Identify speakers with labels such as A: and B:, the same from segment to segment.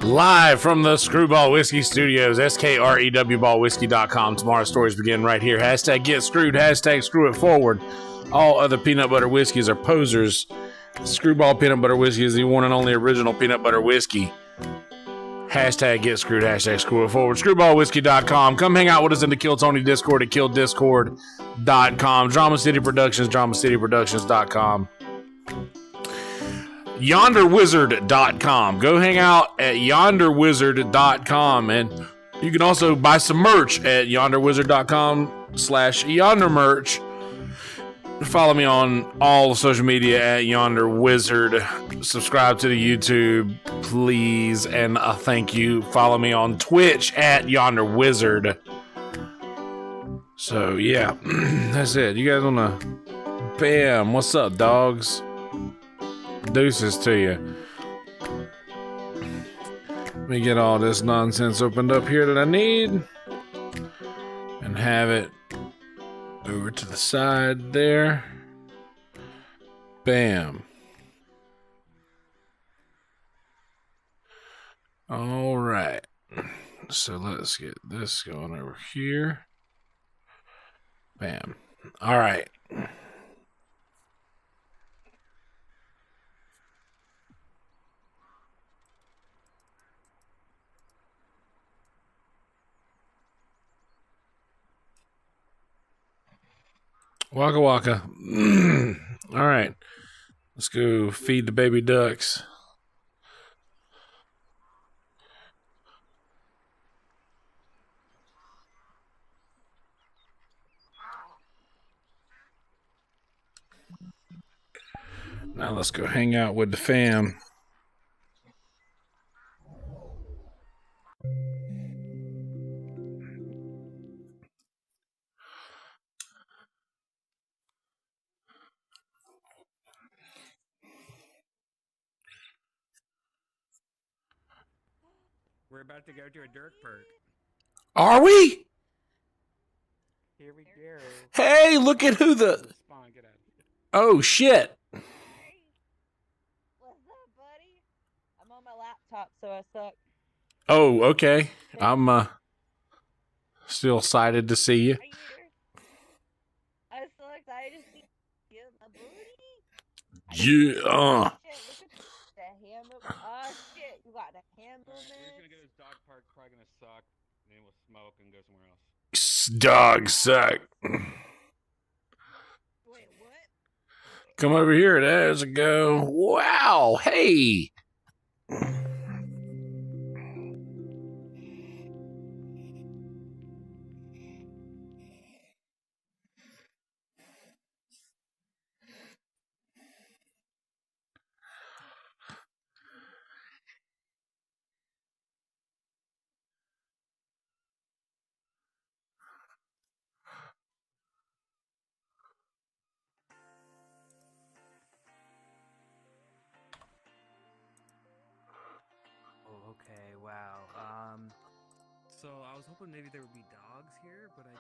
A: Live from the Screwball Whiskey Studios, SKREWBallWhiskey.com. Tomorrow's stories begin right here. Hashtag get screwed, hashtag screw it forward. All other peanut butter whiskeys are posers. Screwball peanut butter whiskey is the one and only original peanut butter whiskey. Hashtag get screwed, hashtag screw it forward. Screwballwhiskey.com. Come hang out with us in the Kill Tony Discord at killdiscord.com. Drama City Productions, DramaCityProductions.com. YonderWizard.com. Go hang out at YonderWizard.com, and you can also buy some merch at YonderWizard.com/YonderMerch. Follow me on all social media at YonderWizard. Subscribe to the YouTube, please, and thank you. Follow me on Twitch at YonderWizard. So yeah, that's it. You guys wanna? Bam! What's up, dogs? Deuces to you. Let me get all this nonsense opened up here that I need and have it over to the side there. Bam. All right. So let's get this going over here. Bam. All right. Waka waka. All right. Let's go feed the baby ducks. Now let's go hang out with the fam.
B: We're about to go to a dirt perk.
A: Are we?
B: Here we go.
A: Hey, look at who the...
B: Spawn, get out of here.
A: Oh, shit.
C: Hey, what's up, buddy? I'm on my laptop, so I suck.
A: Oh, okay. I'm still excited to see you.
C: Are you here? I'm so excited to see you, my buddy.
A: Yeah.
C: Shit, look at the handle. Oh, shit, you got the handle,
B: We're just
C: man.
B: gonna go to this dog park, probably gonna suck, and then we'll smoke and go somewhere else.
A: Dog suck.
C: Wait, what?
A: Come over here. There's a go. Wow. Hey.
D: Oh, okay, wow. So I was hoping maybe there would be dogs here, but I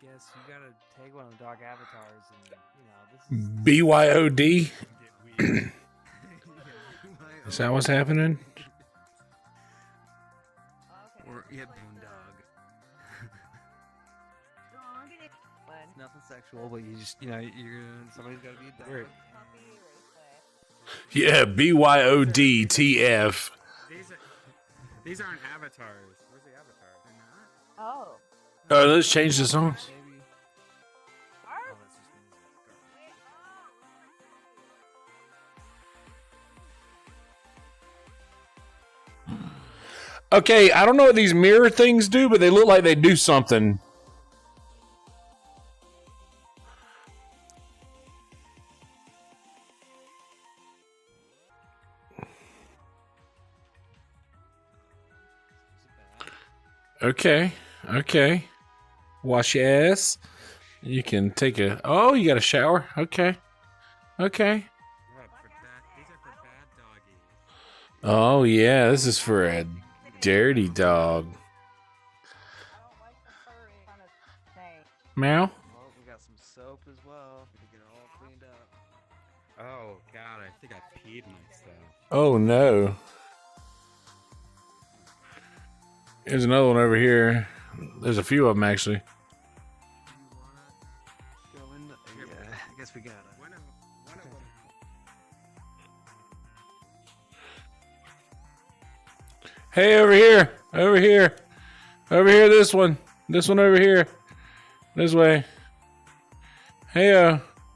D: guess you gotta take one of the dog avatars, and you know this is
A: BYOD.
D: Yeah,
A: Is that what's happening?
C: Okay.
D: or yeah, boondog.
C: Dog it.
D: It's nothing sexual, but you just somebody's gotta be a dog.
C: Copy raceway.
A: Yeah, BYOD TF.
B: These aren't avatars. Where's the avatar?
D: They're not?
C: Oh.
A: Oh, let's change the songs.
D: Maybe.
C: Are
D: Oh, that's just garbage.
A: Okay, I don't know what these mirror things do, but they look like they do something. Okay, okay. Wash your ass. You can take a... Oh, you got a shower? Okay. Okay.
B: These are for bad doggies.
A: Oh, yeah, this is for a dirty dog.
C: I don't like the
A: Meow.
D: Oh, we got some soap as well. We can get it all cleaned up.
B: Oh God, I think I peed myself.
A: Oh no. There's another one over here. There's a few of them actually.
D: Go in the, yeah, I guess we got it.
B: One of them.
A: Hey, over here. Over here. Over here, this one. This one over here. This way. Hey,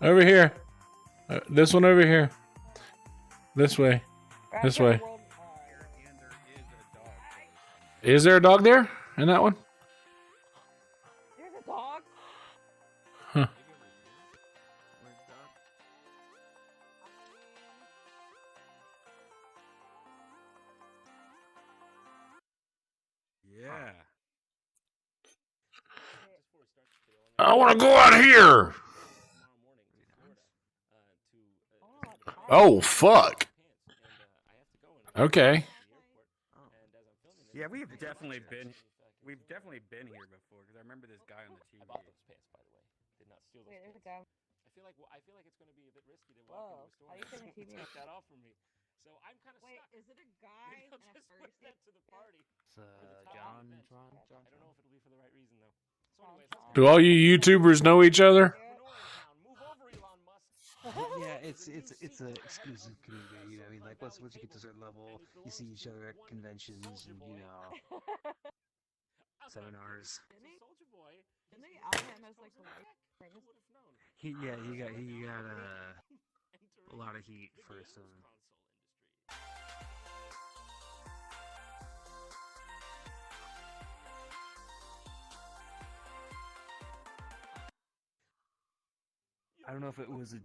A: over here. This one over here. This way. This way. Is there a dog there? In that one?
C: There's a dog?
A: Huh.
D: Where's the dog?
B: Yeah.
A: I want to go out here. Oh, fuck. Okay.
B: Yeah, we've definitely been here before because I remember this guy on the TV.
E: I bought those pants, by the way. Did not steal those
C: Wait, there's a
E: pants.
C: guy.
E: I feel like it's going to be a bit risky to walk into a store
C: How you
E: and
C: turn the TV
E: take
C: off?
E: that off from me. So I'm kind of
C: Wait,
E: stuck.
C: is it a guy
E: Maybe I'll
C: and a
E: just wear
C: person?
E: that to the party.
D: It's
E: Or the top
D: John.
E: of the bench. I don't know if it'll be for the right reason though. So anyways, let's
A: Do all you YouTubers know each other?
E: Move over, Elon Musk.
D: Yeah, it's a exclusive community. You know, I mean, like once you get to a certain level, you see each other at conventions and seminars.
C: Didn't they out him as like the white thing?
D: He got a lot of heat for some. I don't know if it was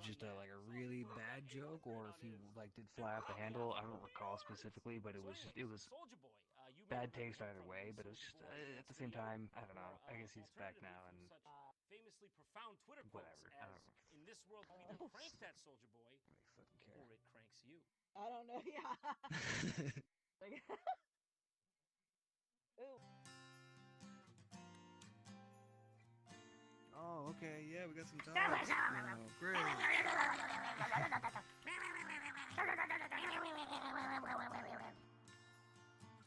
D: just a really bad joke or if he like did fly off the handle. I don't recall specifically, but it was bad taste either way. But it was just at the same time, I don't know. I guess he's back now and
E: famously profound Twitter
D: whatever. I don't know.
E: In this world, we either crank that Soldier Boy,
D: Fucking care.
E: or it cranks you.
C: I don't know, yeah. Like, ooh.
D: Oh, okay, yeah, we got some dogs. Oh, great.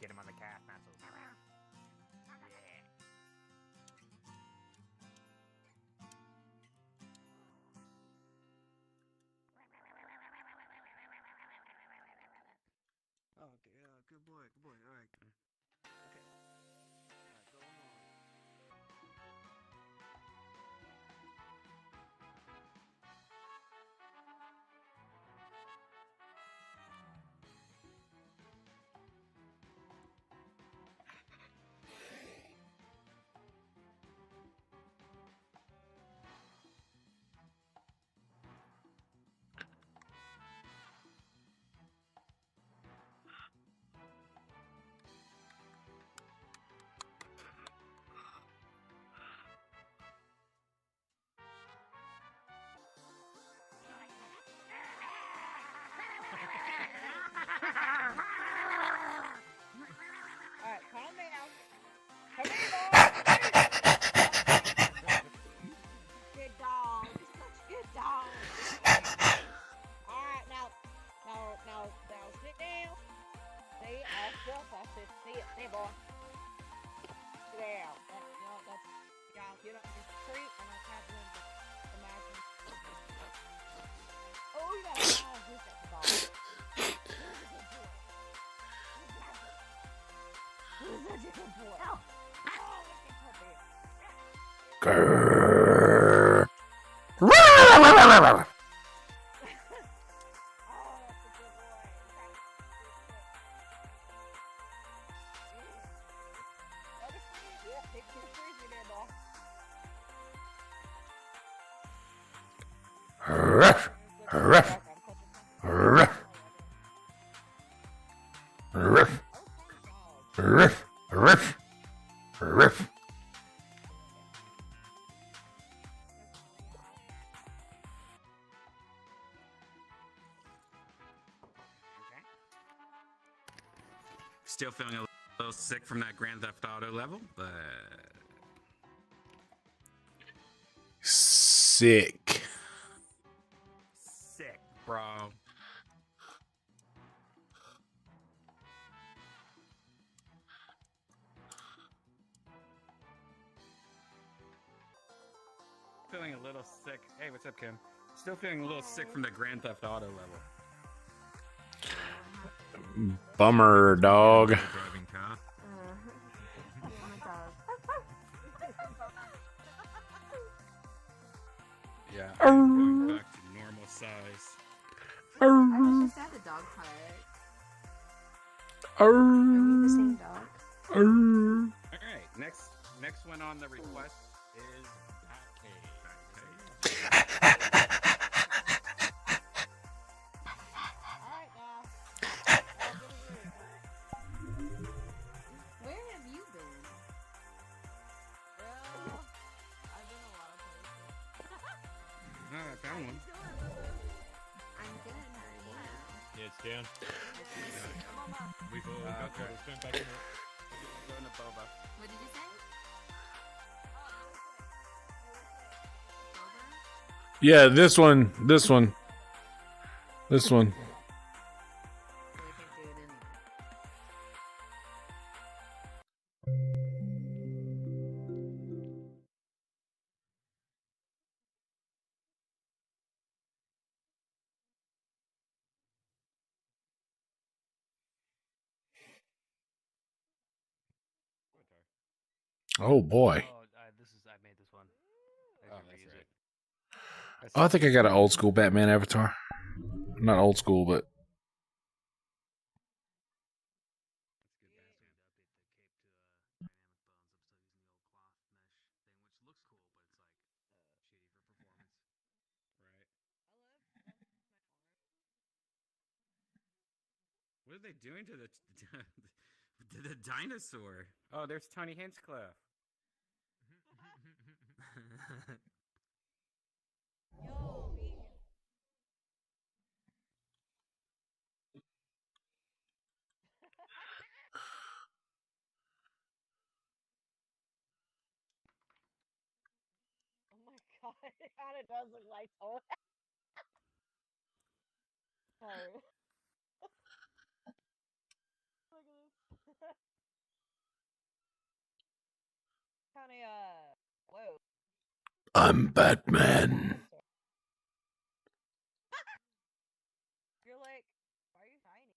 D: Get him on the cat, not so. Oh, okay, good boy, all right. Okay. All right, go on.
C: Alright, calm down. Come here, dog. Good dog. Such good dog. Alright, now, sit down. See, I said, sit, boy. Sit down. Get up this treat, and I'll have one to imagine. Oh, you got a dog. Who's got the dog? Who's such a good boy? Oh, look at puppy.
A: Grrr.
C: Oh, that's a good boy. Yeah, take to the freezer there, boy.
A: Ruff. Ruff. Ruff. Ruff. Ruff. Ruff. Ruff.
B: Still feeling a little sick from that Grand Theft Auto level, but
A: sick.
B: Sick, bro. Feeling a little sick. Hey, what's up, Kim? Still feeling a little sick from the Grand Theft Auto level.
A: Bummer, dog.
B: Driving car. Yeah, I'm going back to normal size.
F: I was just at the dog park. Are we the same dog?
B: Alright, next one on the request is Batcave.
C: Alright, now.
F: Where have you been?
C: Well, I've been a lot of places.
B: I found one.
F: I'm good. How are you?
E: Yeah, it's down. We've all got to swim back in it.
B: Go in the boba.
F: What did you say? Boba?
A: Yeah, this one.
F: So we can't do it anyway.
A: Oh boy.
D: Oh, I made this one. I
B: Oh,
D: can
B: that's
D: reuse
B: right.
D: it.
A: I think I got an old school Batman avatar. Not old school, but
B: What are they doing to the to the dinosaur? Oh, there's Tony Hinchcliffe.
C: Yo, me. Oh my god, it kind of does look like oh. Sorry. Look at this. Kind of, whoa.
A: I'm Batman.
C: You're like, why are you tiny?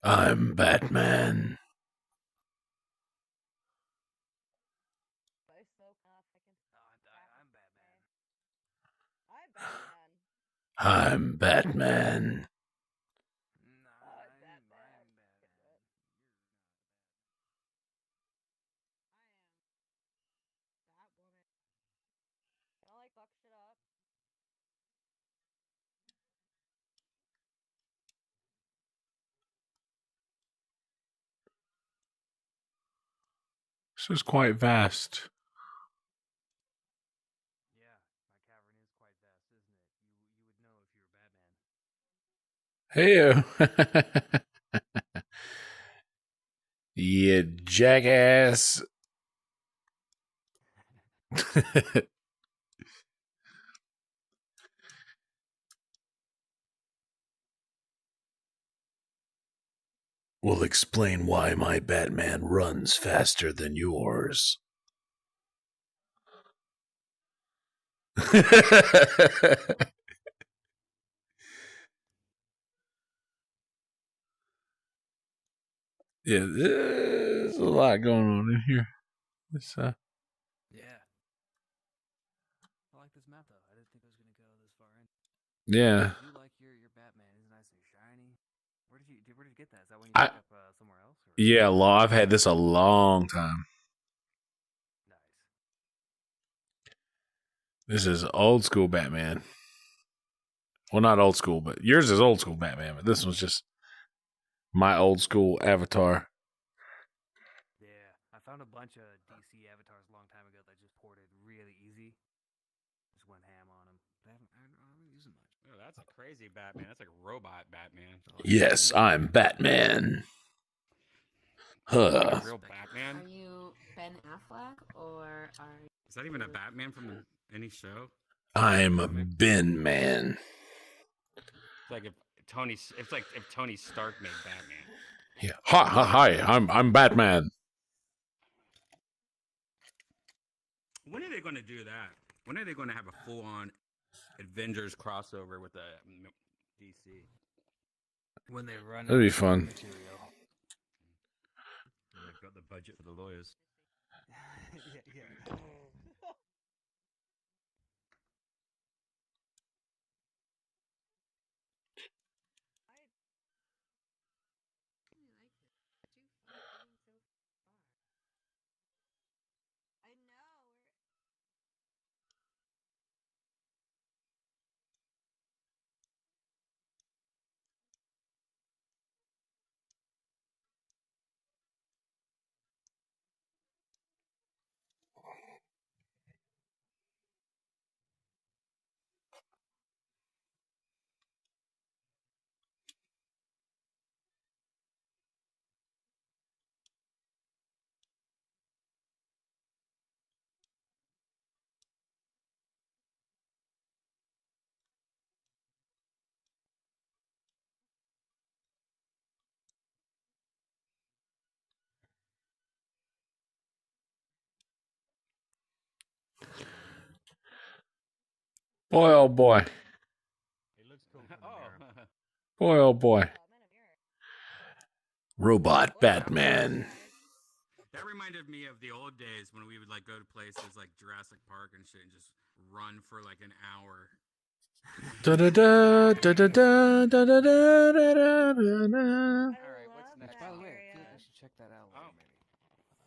A: I'm Batman.
C: Both so fucking.
D: I'm Batman.
C: I'm Batman.
A: I'm Batman.
C: Oh, it's Batman. I am Batwoman. Can I like fuck shit up?
A: This is quite vast.
D: Yeah, my cavern is quite vast, isn't it? You would know if you were Batman.
A: Hey, you jackass. We'll explain why my Batman runs faster than yours. Yeah, there's a lot going on in here. This,
D: Yeah. I like this map though. I didn't think it was gonna go this far in.
A: yeah.
D: I do like your Batman. It's nice and shiny. Where did you get that? Is that when you
A: I-
D: picked up somewhere else? Or?
A: Yeah, I've had this a long time.
D: Nice.
A: This is old school Batman. Well, not old school, but yours is old school Batman, but this one's just my old school avatar.
D: Yeah, I found a bunch of DC avatars a long time ago that just ported really easy. Just went ham on them. I don't use them much.
B: Oh, that's a crazy Batman. That's like robot Batman.
A: Yes, I'm Batman. Huh.
B: Real Batman.
F: Are you Ben Affleck or are
B: Is that even a Batman from the Any show?
A: I'm Ben Man.
B: It's like if Tony Stark made Batman.
A: Yeah. Hi. I'm Batman.
B: When are they going to do that? When are they going to have a full-on Avengers crossover with the DC?
D: When they run
A: That'd be
D: out of
A: fun.
D: material.
E: They've got the budget for the lawyers.
D: yeah.
F: I know.
A: Boy, oh boy.
E: It looks cool from the mirror.
A: Boy, oh boy. Robot Batman.
B: That reminded me of the old days when we would like go to places like Jurassic Park and shit and just run for like an hour.
A: Da da da da da da da da da da da.
B: Alright, what's next?
D: By the way, I feel like we should check that out later, maybe.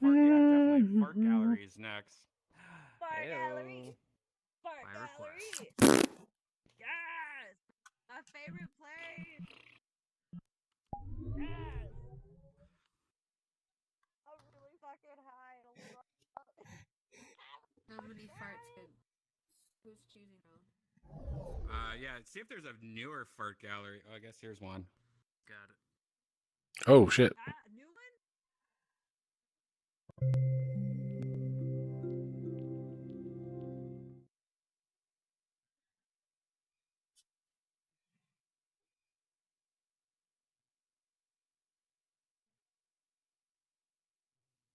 B: Yeah, definitely. Fart Gallery is next.
C: Fart gallery. Fart
B: By
C: gallery.
B: request.
C: Yes. My favorite place. Yes. I'm really fucking high.
F: How many farts could? Who's choosing wrong?
B: Yeah, see if there's a newer fart gallery. Oh, I guess here's one.
D: Got it.
A: Oh shit.
C: New one?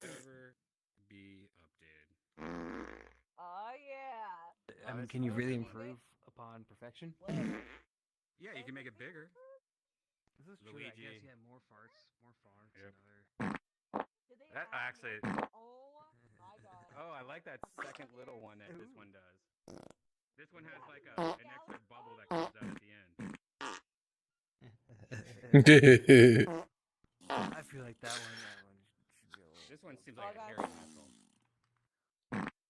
B: Never be updated.
C: Oh yeah.
D: I mean, can you really improve upon perfection?
B: Yeah, you can make it bigger.
D: This is true. I
B: Luigi.
D: guess, yeah, more farts.
B: Yep.
D: Another...
B: That actually.
C: Oh my god.
B: Oh, I like that second little one that this one does. This one has like an extra bubble that comes out at the end.
D: I feel like that one should be a little...
B: This one seems like a hairy asshole.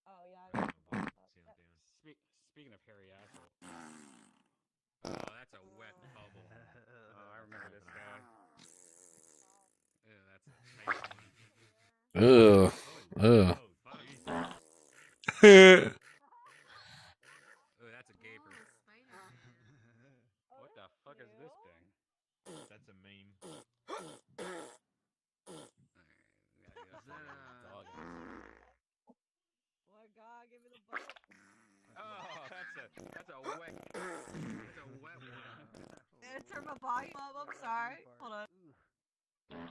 C: Oh yeah.
B: Speaking of hairy asshole. Oh, that's a wet bubble. Oh, I remember this guy. Yeah, that's a tight one.
A: Ugh. Ugh.
B: Oh, that's a gaper. What the fuck is this thing?
E: That's a meme.
C: Oh god, give me the butt.
B: Oh, that's a wet one.
C: Turn my volume up. I'm sorry. Hold on.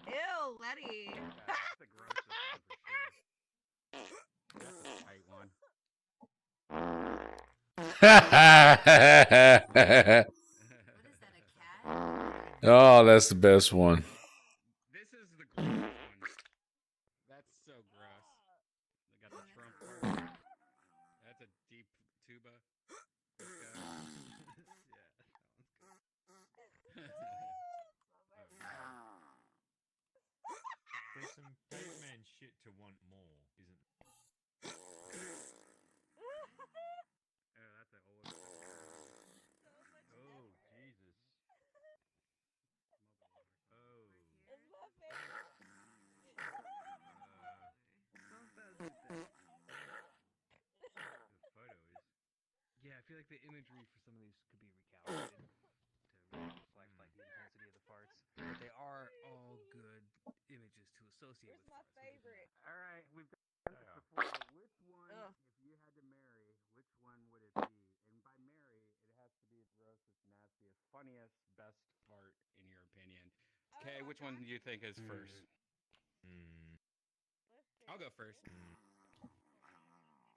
C: Ew, Letty.
B: That's the grossest one for sure. That's a tight one.
F: What is that, a cat?
A: Oh, that's the best one.
B: This is the gross one. That's so gross. They got the Trump part. That's a deep tuba.
E: There's some caveman shit to want more, isn't there?
B: Oh, that's an old.
E: Oh, Jesus. Oh.
C: It's my favorite.
B: The photo is.
D: Yeah, I feel like the imagery for some of these could be recalibrated to really reflect like the intensity of the farts. But they are all good images to associate
C: It's
D: with
C: my
D: farts.
C: favorite.
B: All right, we've got this before. Which one, if you had to marry, which one one would it be? And by Mary, it has to be the grossest, nastiest, funniest, best fart in your opinion. Okay, which one do you think is first? I'll go first.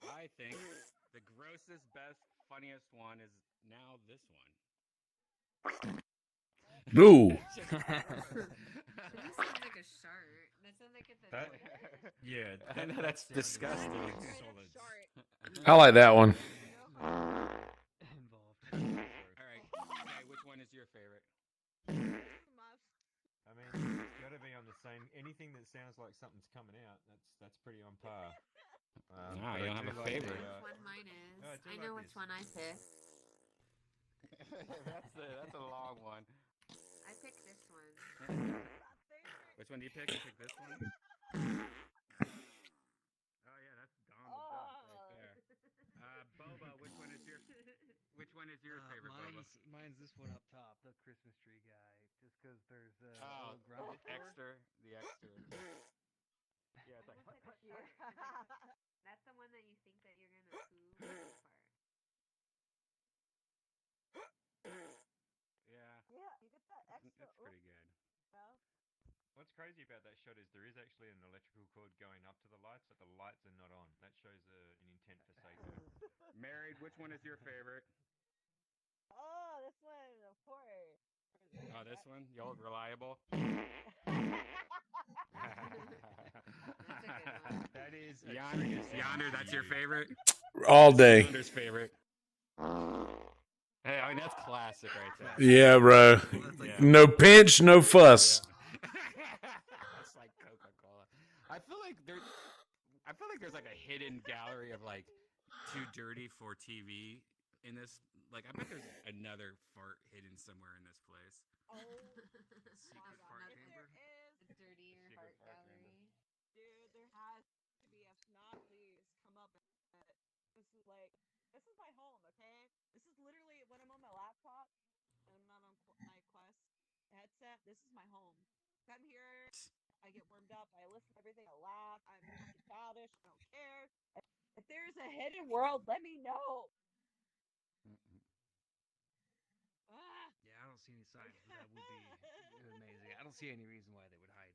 B: I think the grossest, best, funniest one is now this one.
A: Ooh.
F: That sounds like a shark. That sounds like it's a.
E: Yeah,
B: I know that's disgusting.
E: Solids.
A: I like that one.
D: Involved.
B: All right. Okay, which one is your favorite?
G: I mean, it's got to be on the same. Anything that sounds like something's coming out, that's pretty on par.
B: Nah, you don't have a favorite.
F: Which one mine is?
G: I
F: I know which one I picked.
B: that's a long one.
F: I picked this one.
B: Which one do you pick? You pick this one? Oh yeah, that's Donald Duck right there. Boba, which one is your favorite, Boba?
D: Mine's this one up top, the Christmas tree guy. Just because there's a
B: Oh,
D: little grunt before.
B: the extra. Yeah, it's like.
F: That's the one that you think that you're gonna poo or fart.
B: Yeah,
C: Yeah, you get that extra.
B: that's pretty good.
G: What's crazy about that shot is there is actually an electrical cord going up to the lights, but the lights are not on. That shows an intent for Seiko.
B: Married, which one is your favorite?
C: Oh, this one, of course.
B: Oh, this one? The old reliable?
F: That's a good one.
G: That is a
B: Yonder, that's your favorite?
A: All day.
B: Yonder's favorite. Hey, I mean, that's classic right there.
A: Yeah, bro.
B: Yeah.
A: No pinch, no fuss.
B: That's like Coca-Cola. I feel like there's like a hidden gallery of like too dirty for TV in this. Like, I bet there's another fart hidden somewhere in this place.
C: Oh
B: Secret
C: my
B: fart
C: god, if
B: chamber.
C: there is,
F: The dirtier
B: Secret
F: heart
B: fart chamber.
F: gallery.
C: dude, there has to be. If not, please come up. This is my home, okay? This is literally when I'm on my laptop and I'm not on my Quest headset. This is my home. I'm here. I get warmed up. I listen to everything. I laugh. I'm fucking childish. I don't care. If there's a hidden world, let me know. Ah.
D: Yeah, I don't see any signs, but that would be amazing. I don't see any reason why they would hide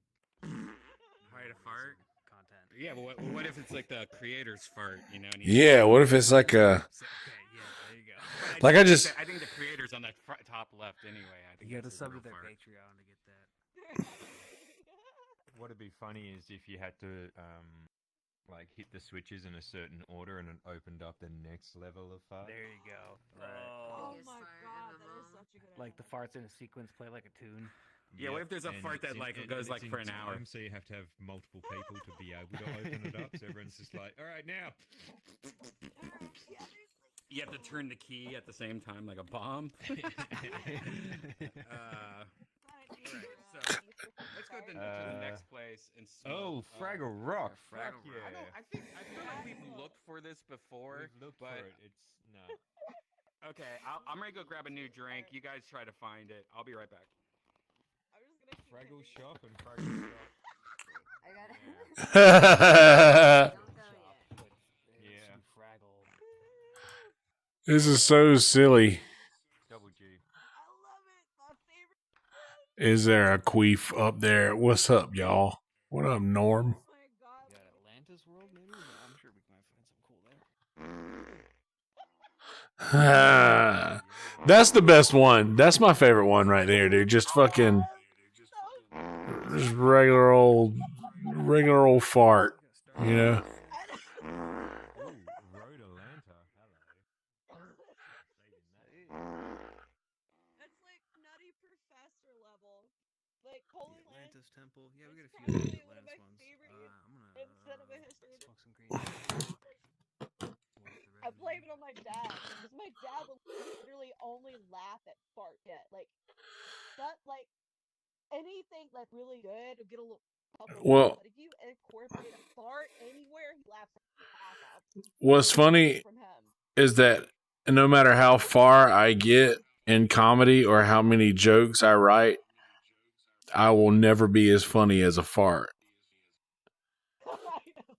B: Hide a fart?
D: content.
B: Yeah, but what if it's like the creator's fart, you know? And
A: Yeah, what if it's like a...
D: Okay, yeah, there you go.
A: Like I just...
B: I think the creator's on that top left anyway. I think
D: You got to
B: it's
D: sub
B: a
D: to their
B: real fart.
D: Patreon to get that.
G: What'd be funny is if you had to like hit the switches in a certain order and it opened up the next level of fart.
D: There you go.
C: Oh
F: Biggest
C: my
F: fart in
C: god,
F: the
C: that is
F: mall.
C: such a good
D: Like the farts in a sequence play like a tune.
B: Yeah, what if there's a fart that like goes like for an hour?
E: So you have to have multiple people to be able to open it up. So everyone's just like, all right, now.
B: You have to turn the key at the same time like a bomb. Alright, so let's go to the next place and
G: Oh,
B: smoke.
G: Fraggle Rock. Fuck
B: Fraggle
G: yeah.
B: Rock. I feel like we've looked for this before.
G: We've looked
B: but
G: for it. It's no.
B: okay, I'm gonna go grab a new drink. You guys try to find it. I'll be right back.
C: I'm just gonna keep
G: Fraggle
C: hitting.
G: Shop and Fraggle Shop.
F: I got it.
A: This
F: Don't go yet.
G: Yeah.
D: Fraggle.
A: is so silly.
G: Double G.
C: I love it. My favorite.
A: Is there a queef up there? What's up, y'all? What up, Norm?
C: Oh my god.
D: You got Atlantis World, maybe? I'm sure we might find something cool there.
A: That's the best one. That's my favorite one right there, dude. Just fucking, just regular old fart, you know?
G: Ooh, Road Atlanta. Hello.
C: That's like Nutty Professor level. Like Holy Land.
D: Atlantis Temple. Yeah, we got a
C: It's
D: few of those
C: probably one of
D: Atlantis
C: my
D: ones.
C: favorite
D: I'm
C: in
D: gonna
C: cinema history.
D: smoke some green.
C: I blame it on my dad because my dad will literally only laugh at fart shit. Like, not like anything like really good will get a little.
A: Well-
C: but if you incorporate a fart anywhere, he laughs his ass off.
A: What's funny
C: From him.
A: is that no matter how far I get in comedy or how many jokes I write, I will never be as funny as a fart.
C: I know.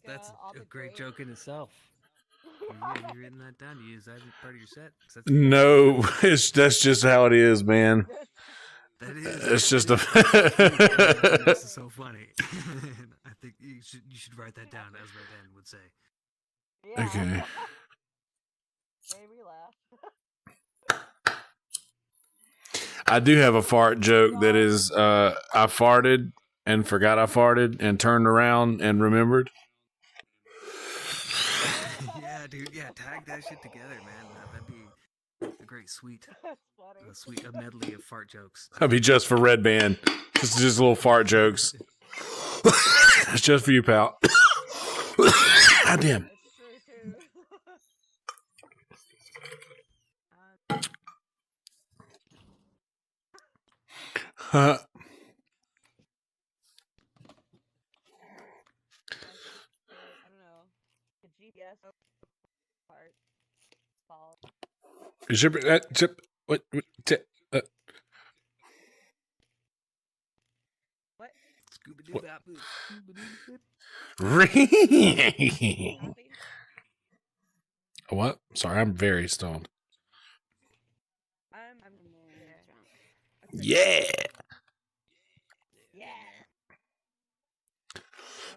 D: That's
C: all
D: a
C: the
D: great
C: great-
D: joke in itself. Have you written that down? Do you use that as part of your set? 'Cause that's
A: No, that's just how it is, man.
D: that is.
A: It's
D: yeah,
A: just
D: that is.
A: a.
D: This is so funny. I think you should write that down, as Red Band would say.
C: Yeah.
A: Okay.
C: Made me laugh.
A: I do have a fart joke that is I farted and forgot I farted and turned around and remembered.
D: Yeah, dude. Yeah, tag that shit together, man. That'd be a great sweet,
C: That's funny.
D: a medley of fart jokes.
A: That'd be just for Red Band. Just little fart jokes. It's just for you, pal. God damn.
C: That's true too.
A: Uh,
C: I don't know. The GPS part. Fall.
A: what?
C: What?
D: Scooby-Doo bop boo.
C: Nothing?
A: What? Sorry, I'm very stoned.
C: I'm
F: drunk.
A: Yeah.
C: Yeah.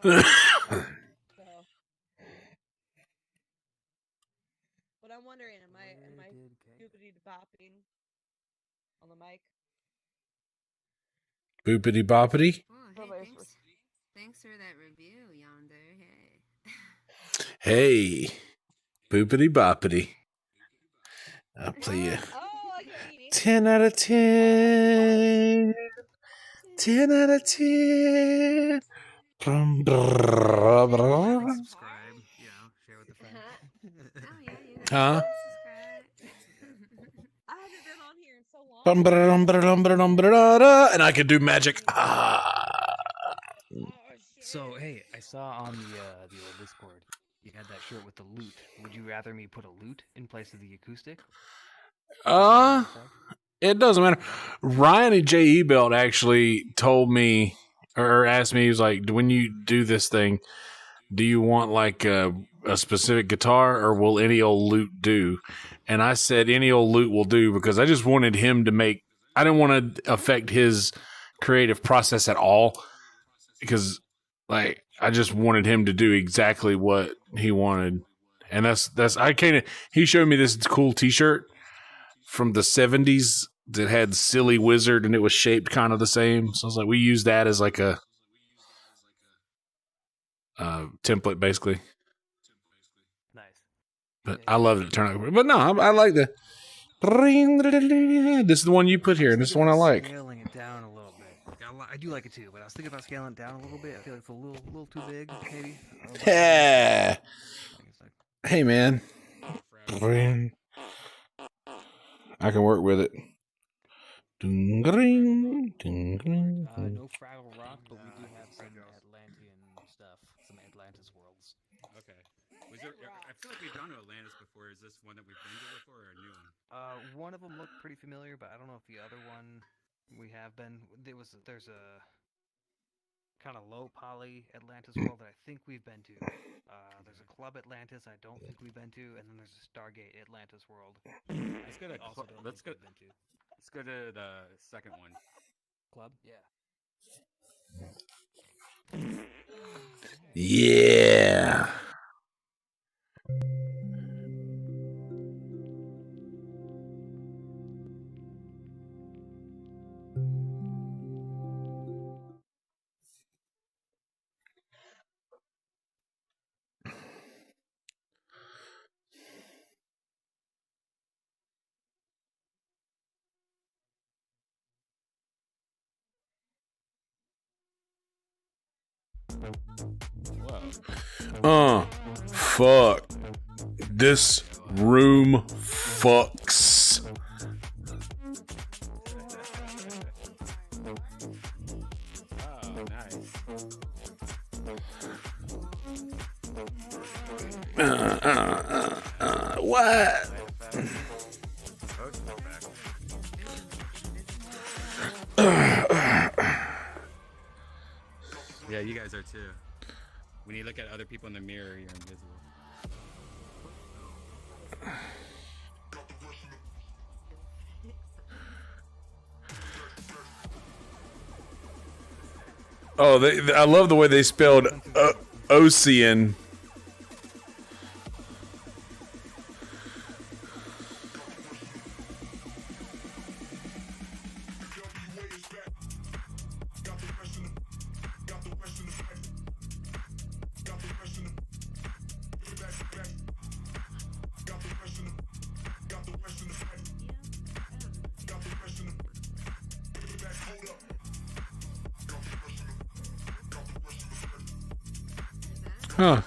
C: So, but I'm wondering, am I scoopity bopping on the mic?
A: Boopity boppity.
F: Oh, hey,
C: Nobody's
F: thanks for that review, Yonder. Hey.
A: Hey. Boopity boppity. I'll play you.
C: Oh, I get it.
A: 10 out of 10. 10 out of 10. Brum, brrr, brrr.
D: Like, subscribe. You know, share with a friend.
F: Oh yeah, you
A: Huh?
F: subscribe.
C: I haven't been on here in so long.
A: Bum, ba-da-dum, ba-da-dum, ba-da-dum, ba-da-da. And I could do magic. Ah.
C: Oh, shit.
D: So hey, I saw on the old Discord you had that shirt with the lute. Would you rather me put a lute in place of the acoustic?
A: It doesn't matter. Ryan at J.E. Belt actually told me or asked me, he was like, when you do this thing, do you want like a specific guitar or will any old lute do? And I said any old lute will do because I just wanted him to I didn't want to affect his creative process at all because like I just wanted him to do exactly what he wanted. And that's he showed me this cool t-shirt from the 70s that had Silly Wizard and it was shaped kind of the same. So I was like, we use that as like a template basically.
D: Nice.
A: But I love it to turn out. But no, I like the this is the one you put here, and this is the one I like.
D: Scaling it down a little bit. I do like it too, but I was thinking about scaling it down a little bit. I feel like it's a little too big, maybe.
A: Yeah. Hey man. I can work with it.
D: No Fraggle Rock, but we do have some Atlantean stuff, some Atlantis worlds.
B: Okay. Was there? I feel like we've gone to Atlantis before. Is this one that we've been to before, or a new one?
D: One of them looked pretty familiar, but I don't know if the other one we have been. There's a kind of low poly Atlantis world that I think we've been to. There's a Club Atlantis I don't think we've been to, and then there's a Stargate Atlantis world.
B: Let's go to let's go.
D: Been to.
B: Let's go to the second one.
D: Club, yeah.
A: Yeah. Fuck. This room fucks.
B: Oh, nice.
A: What?
B: Yeah, you guys are too. When you look at other people in the mirror, you're invisible.
A: Oh, I love the way they spelled Ocean. Huh.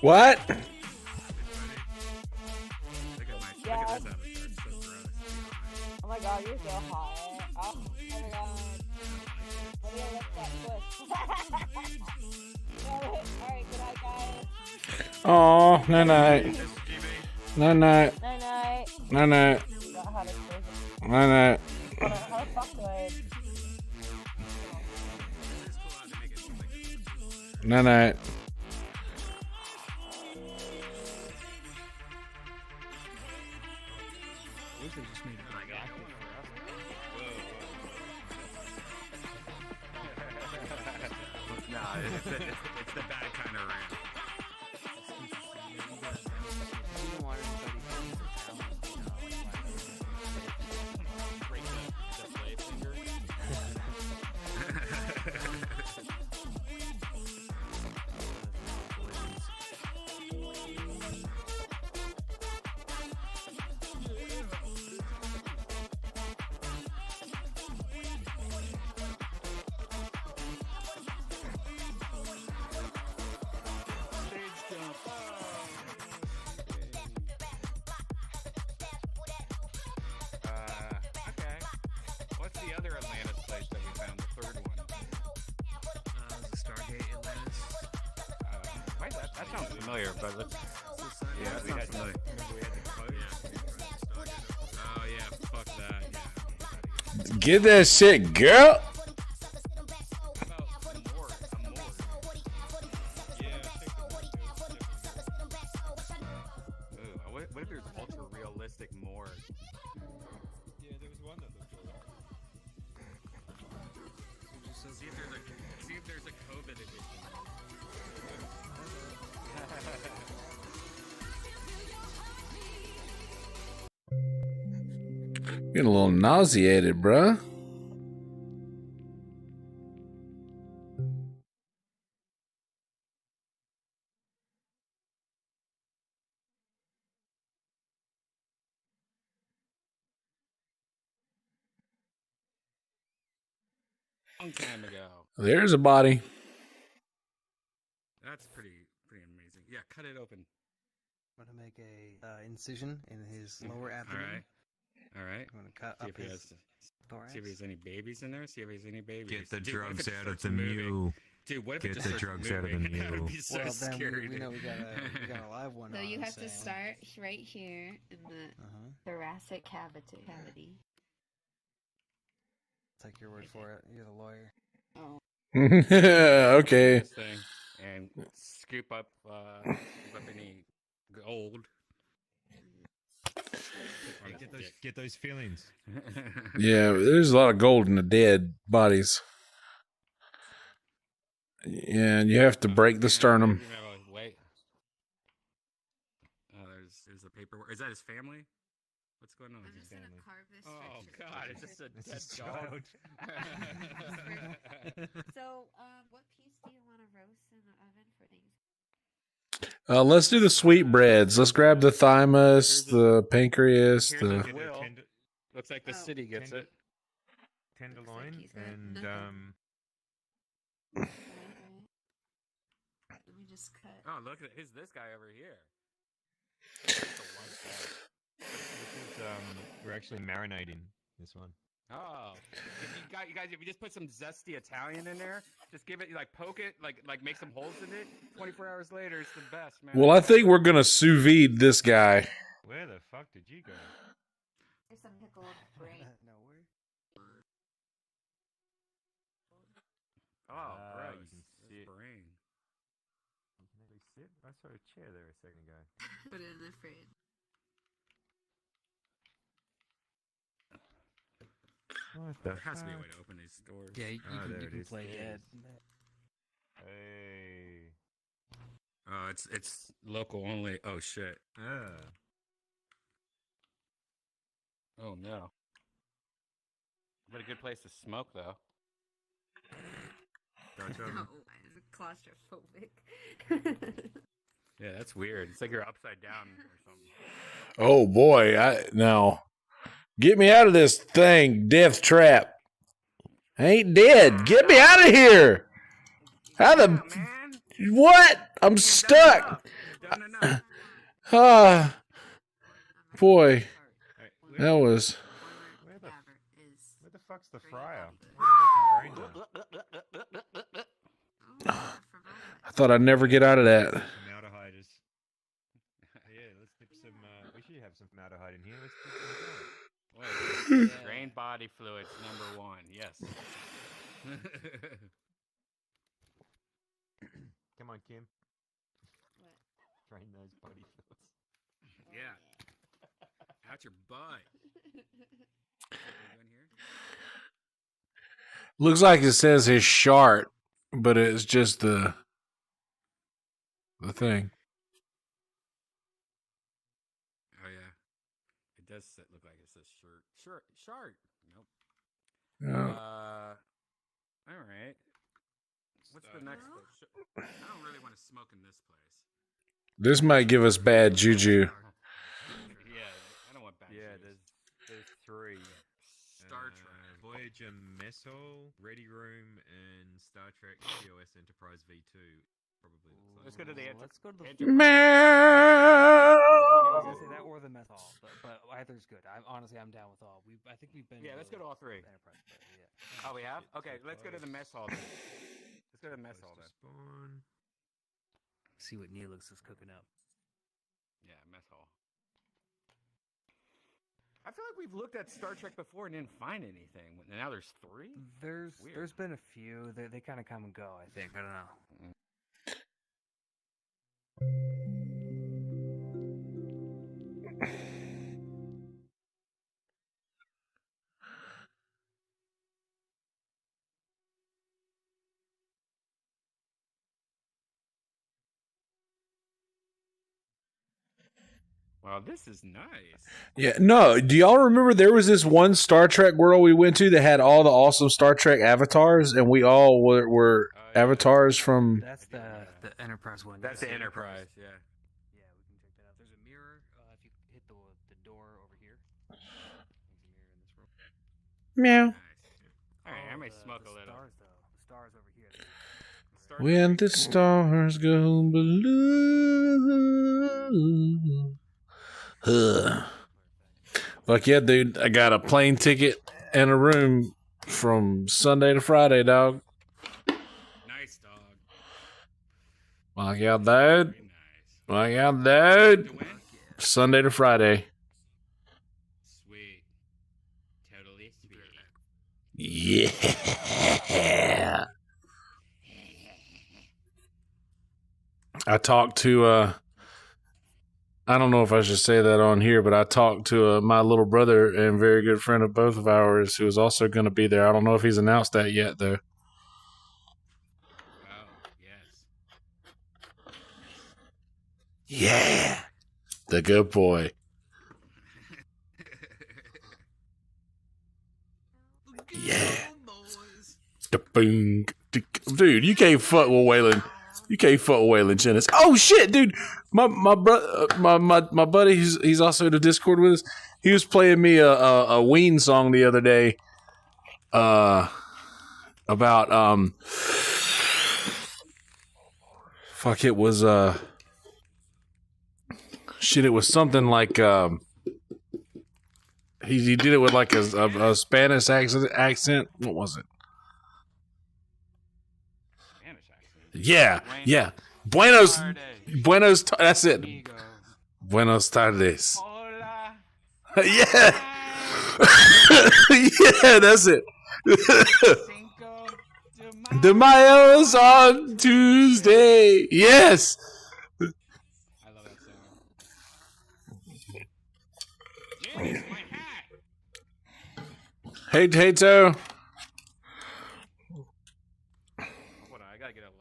A: What?
B: Look at
C: Yeah.
B: this avatar. It's so gross.
C: Oh my god, you're so hot. Oh my god. Let me lift that push. Alright, good night, guys.
A: Oh, night night. Night night.
C: Night night.
A: Night night.
C: Forgot how to close it.
A: Night night.
C: Hold on, how the fuck do I...
A: Night night.
D: Just made it like active for us.
B: Nah, it's the bad kind of rant. Break the blade finger. Okay. What's the other Atlantis place that we found? The third one.
D: The Stargate Atlantis.
B: Wait, that sounds familiar, but let's. Yeah, that sounds familiar. Remember we had the quote? Yeah. Oh yeah, fuck that. Yeah.
A: Get that shit, girl.
B: What if there's ultra realistic morgue?
G: Yeah, there was one that looked alright.
B: See if there's a COVID edition.
A: Getting a little nauseated, bruh.
B: Long time ago.
A: There's a body.
B: That's pretty amazing. Yeah, cut it open.
H: I'm gonna make a incision in his lower abdomen.
B: All right.
H: I'm gonna cut
B: See
H: up
B: if he
H: his
B: has,
H: thorax.
B: see if there's any babies in there. See if there's any babies.
E: Get the
B: Dude, what if
E: drugs
B: it
E: out of
B: starts
E: the
B: moving?
E: mule.
B: Dude, what if
E: Get
B: it just
E: the
B: starts
E: drugs out of the
B: moving? That
E: mule.
B: would be so
H: Well, then
B: scary.
H: we know
B: dude.
H: we got a live one
F: So
H: on.
F: you have to
H: so-
F: start right here in the thoracic cavity.
H: Take your word for it. You're the lawyer.
F: Oh.
A: Okay.
B: This thing and scoop up any gold.
E: Hey,
G: Get those feelings.
A: Yeah, there's a lot of gold in the dead bodies. Yeah, and you have to break the sternum.
B: Wait. Oh, there's the paperwork. Is that his family? What's going on?
F: I'm just gonna carve this.
B: Oh
F: stretcher.
B: God, it's just a
G: It's
B: dead
G: his
B: dog.
F: So, what piece do you want to roast in the oven for things?
A: Let's do the sweetbreads. Let's grab the thymus, the pancreas,
B: Here's
A: the.
B: his will. Looks like the city gets it.
G: Tenderloin
F: he's got
G: and
F: nothing. Right. Let me just cut.
B: Oh, look at who's this guy over here? That's a white guy.
G: This is we're actually marinating this one.
B: Oh, you guys, if you just put some zesty Italian in there, just give it, like poke it, like make some holes in it. 24 hours later, it's the best, man.
A: Well, I think we're gonna sous vide this guy.
G: Where the fuck did you go?
F: There's some pickled brain.
H: Nowhere.
B: Oh,
G: you
B: gross.
G: can
B: This
G: see it.
B: brain.
G: You can actually sit. I saw a chair there a second ago.
F: Put it in the fridge.
G: What the
B: There has to be a
G: fuck?
B: way to open these doors.
D: Yeah, you
G: Oh, there
D: you
G: it
D: can
G: is.
D: play
G: There it
D: dead.
G: Hey.
B: Oh, it's local only. Oh shit. Oh no. What a good place to smoke though. Don't you?
F: No, I'm claustrophobic.
B: Yeah, that's weird. It's like you're upside down or something.
A: Oh boy, no. Get me out of this thing, death trap. I ain't dead. Get me out of here. How the
B: Man,
A: what? I'm stuck.
B: you've done enough.
A: Ah, boy,
G: Hey,
A: that was.
G: Where the
F: is
G: where the fuck's the
F: Brain
G: fryer?
F: body.
G: I wanna get some brain
A: I thought I'd never get out of that.
G: Formaldehyde is. Yeah, let's dip some. We should have some formaldehyde in here. Let's dip some in.
B: Wait, drain body fluids #1. Yes.
G: Come on, Kim.
F: What?
G: Drain those body fluids.
B: Yeah. Out your butt. What are you doing here?
A: Looks like it says his shart, but it's just the thing.
B: Oh yeah. It does look like it says shirt. Shart. Nope.
A: Oh.
B: All right. What's the next place? I don't really want to smoke in this place.
A: This might give us bad juju.
B: Yeah, I don't want bad.
G: Yeah,
B: juice.
G: there's three.
B: Star Trek.
G: Voyager Mess Hall, Ready Room, and Star Trek TOS Enterprise V2. Probably.
B: Let's go to the
D: Let's go to the.
A: Meow.
D: I was gonna say that or the meth hall, but either's good. I'm down with all. I think we've been.
B: Yeah, let's go to all three.
D: Enterprise, but yeah.
B: Oh, we have? Okay, let's go to the mess hall then. Let's go to the mess hall then.
G: Spawn.
D: See what Neelix is cooking up.
B: Yeah, mess hall. I feel like we've looked at Star Trek before and didn't find anything. Now there's 3?
D: There's
B: Weird.
D: been a few. They kind of come and go. I think. I don't know.
B: Wow, this is nice.
A: Yeah, no. Do y'all remember there was this one Star Trek world we went to that had all the awesome Star Trek avatars, and we all were
B: yeah.
A: avatars from.
D: That's the Enterprise one.
B: That's the Enterprise, yeah.
D: Yeah, we can check that out. There's a mirror. If you hit the door over here, there's a mirror in this room.
A: Meow.
B: Nice. All right, I may smoke a little.
D: Stars, though. The stars over here.
A: When the stars go blue. Fuck yeah, dude. I got a plane ticket and a room from Sunday to Friday, dog.
B: Nice, dog.
A: Fuck yeah, dude.
B: Very nice.
A: Fuck yeah, dude.
B: To win?
A: Sunday to Friday.
B: Sweet. Totally sweet.
A: Yeah. I talked to I don't know if I should say that on here, but I talked to my little brother and very good friend of both of ours who is also going to be there. I don't know if he's announced that yet, though.
B: Oh, yes.
A: Yeah. The good boy. Yeah. Dude, you can't fuck with Waylon. You can't fuck with Waylon Jennings. Oh shit, dude! My buddy, he's also in the Discord with us. He was playing me a Ween song the other day. About fuck, it was shit. It was something like he did it with like a Spanish accent. What was it? Yeah. Buenos. That's it. Buenos tardes.
B: Hola.
A: Yeah. Yeah, that's it.
B: Cinco
A: De Mayo's on Tuesday. Yes.
B: I love that song. James, my hat.
A: Hey, Tato.
B: Hold on, I gotta get a lighter.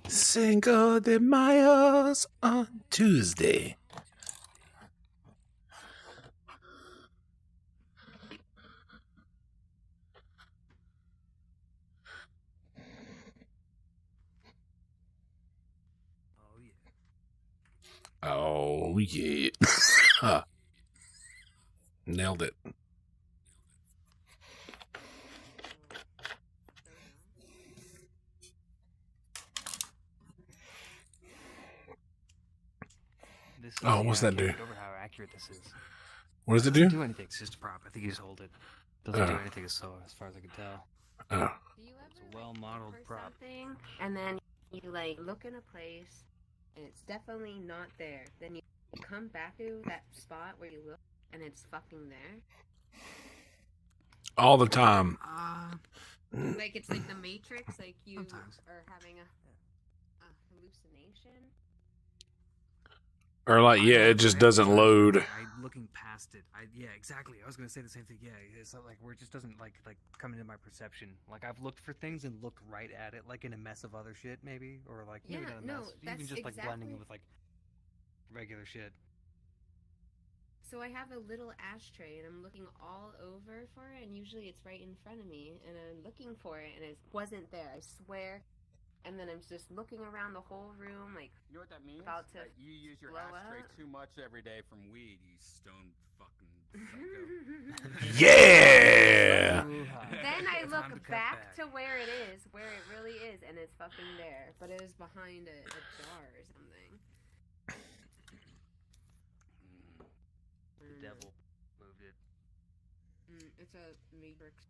A: Cinco de Mayo's on Tuesday. Oh, yeah. Nailed it.
D: This is
A: Oh, what's that do?
D: Over how accurate this is.
A: What does it
D: Doesn't
A: do?
D: do anything. It's just a prop. I think you just hold it. Doesn't do anything as far as I can tell.
A: Oh.
F: Do you
D: It's
F: ever
D: a well-modeled
F: for
D: prop.
F: something and then you like look in a place and it's definitely not there? Then you come back to that spot where you look and it's fucking there.
A: All the time.
F: Like it's like the Matrix, like you
D: Sometimes.
F: are having a hallucination.
A: Or like, yeah, it just doesn't load.
D: I'm looking past it. Yeah, exactly. I was gonna say the same thing. Yeah, it's not like where it just doesn't like come into my perception. Like I've looked for things and looked right at it, like in a mess of other shit, maybe, or like maybe
F: Yeah,
D: not a
F: no,
D: mess.
F: that's
D: Even just like blending it
F: exactly-
D: with like regular shit.
F: So I have a little ashtray and I'm looking all over for it, and usually it's right in front of me, and I'm looking for it and it wasn't there. I swear. And then I'm just looking around the whole room, like
B: You know what that means?
F: About to
B: That you use your
F: blow
B: ashtray
F: up.
B: too much every day from weed, you stone fucking psycho.
A: Yeah.
F: Then I
D: Time to
F: look
D: cut
F: back to where it is, where it really is, and it's fucking there. But it is behind a jar or something.
D: The devil moved it.
F: It's a Matrix.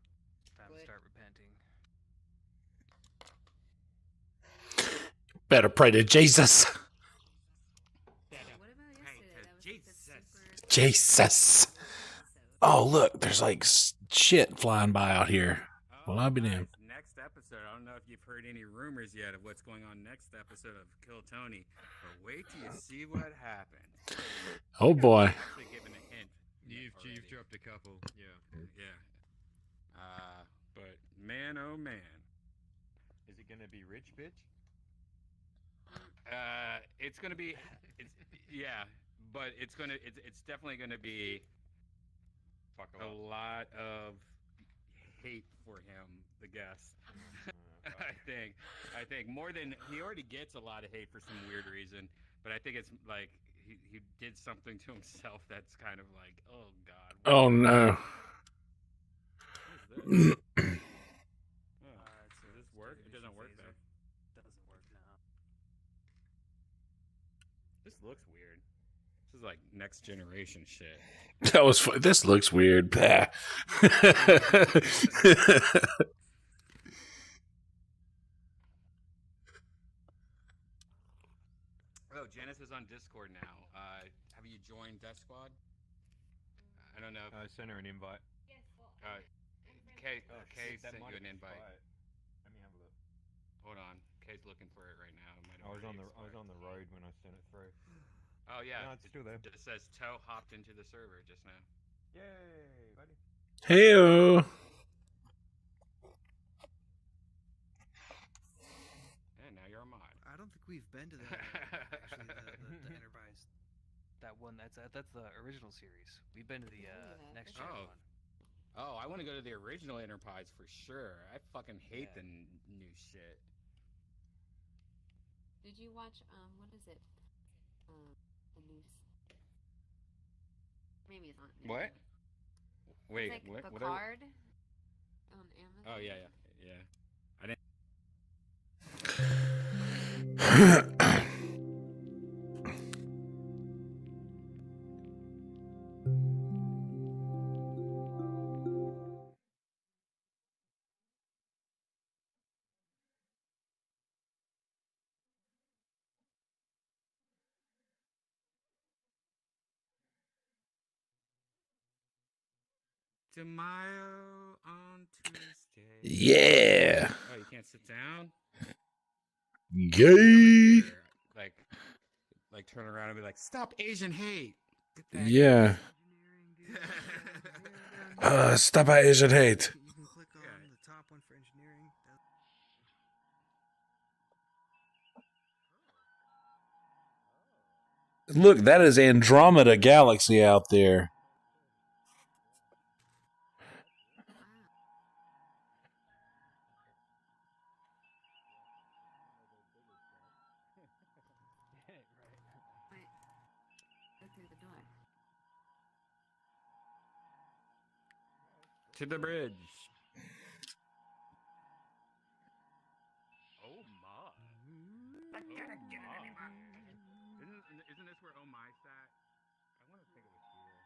D: Time to start repenting.
A: Better pray to Jesus.
F: What about yesterday? That was like the super
A: Jesus. Oh, look, there's like shit flying by out here. Well, I'll be damned.
B: Next episode, I don't know if you've heard any rumors yet of what's going on next episode of Kill Tony, but wait till you see what happens.
A: Oh boy.
B: Actually giving a hint.
E: You've dropped a couple. Yeah.
B: But man, oh man.
G: Is it gonna be rich, bitch?
B: It's gonna be, but it's definitely gonna be
G: Fuck
B: a lot of hate for him, the guest. I think more than he already gets a lot of hate for some weird reason, but I think it's like he did something to himself that's kind of like, oh god.
A: Oh no.
B: What is this? Does this work? It doesn't work though.
D: Doesn't work now.
B: This looks weird. This is like next generation shit.
A: That was fun. This looks weird. Bah.
B: Oh, Janice is on Discord now. Have you joined Death Squad? I don't know.
G: I sent her an invite.
B: Kay
G: Oh,
B: sent
G: shit, that
B: you
G: might have
B: an invite.
G: expired. Let me have a look.
B: Hold on. Kay's looking for it right now. It might
G: I was on
B: already
G: the
B: expired.
G: road when I sent it through.
B: Oh yeah,
G: No, it's still there.
B: It says Toe hopped into the server just now.
G: Yay, buddy.
A: Heyo.
B: Yeah, now you're a mod.
H: I don't think we've been to that actually. The Enterprise.
D: That one, that's the original series. We've been to the next gen
B: Oh.
D: one.
B: Oh, I want to go to the original Enterprise for sure. I fucking hate
D: Yeah.
B: the new shit.
F: Did you watch what is it? The news. Maybe it's not. New.
B: What? Wait,
F: it's like
B: what?
F: Picard on Amazon.
B: Oh yeah. I didn't. Tomorrow on Tuesday.
A: Yeah.
B: Oh, you can't sit down?
A: Gay.
B: Like turn around and be like, "Stop Asian hate."
A: Yeah. Stop Asian hate.
H: You can click on the top one for engineering.
A: Look, that is Andromeda Galaxy out there.
F: Go through the door.
B: To the bridge. Oh my. Isn't this where Oh my sat? I want to think it was here.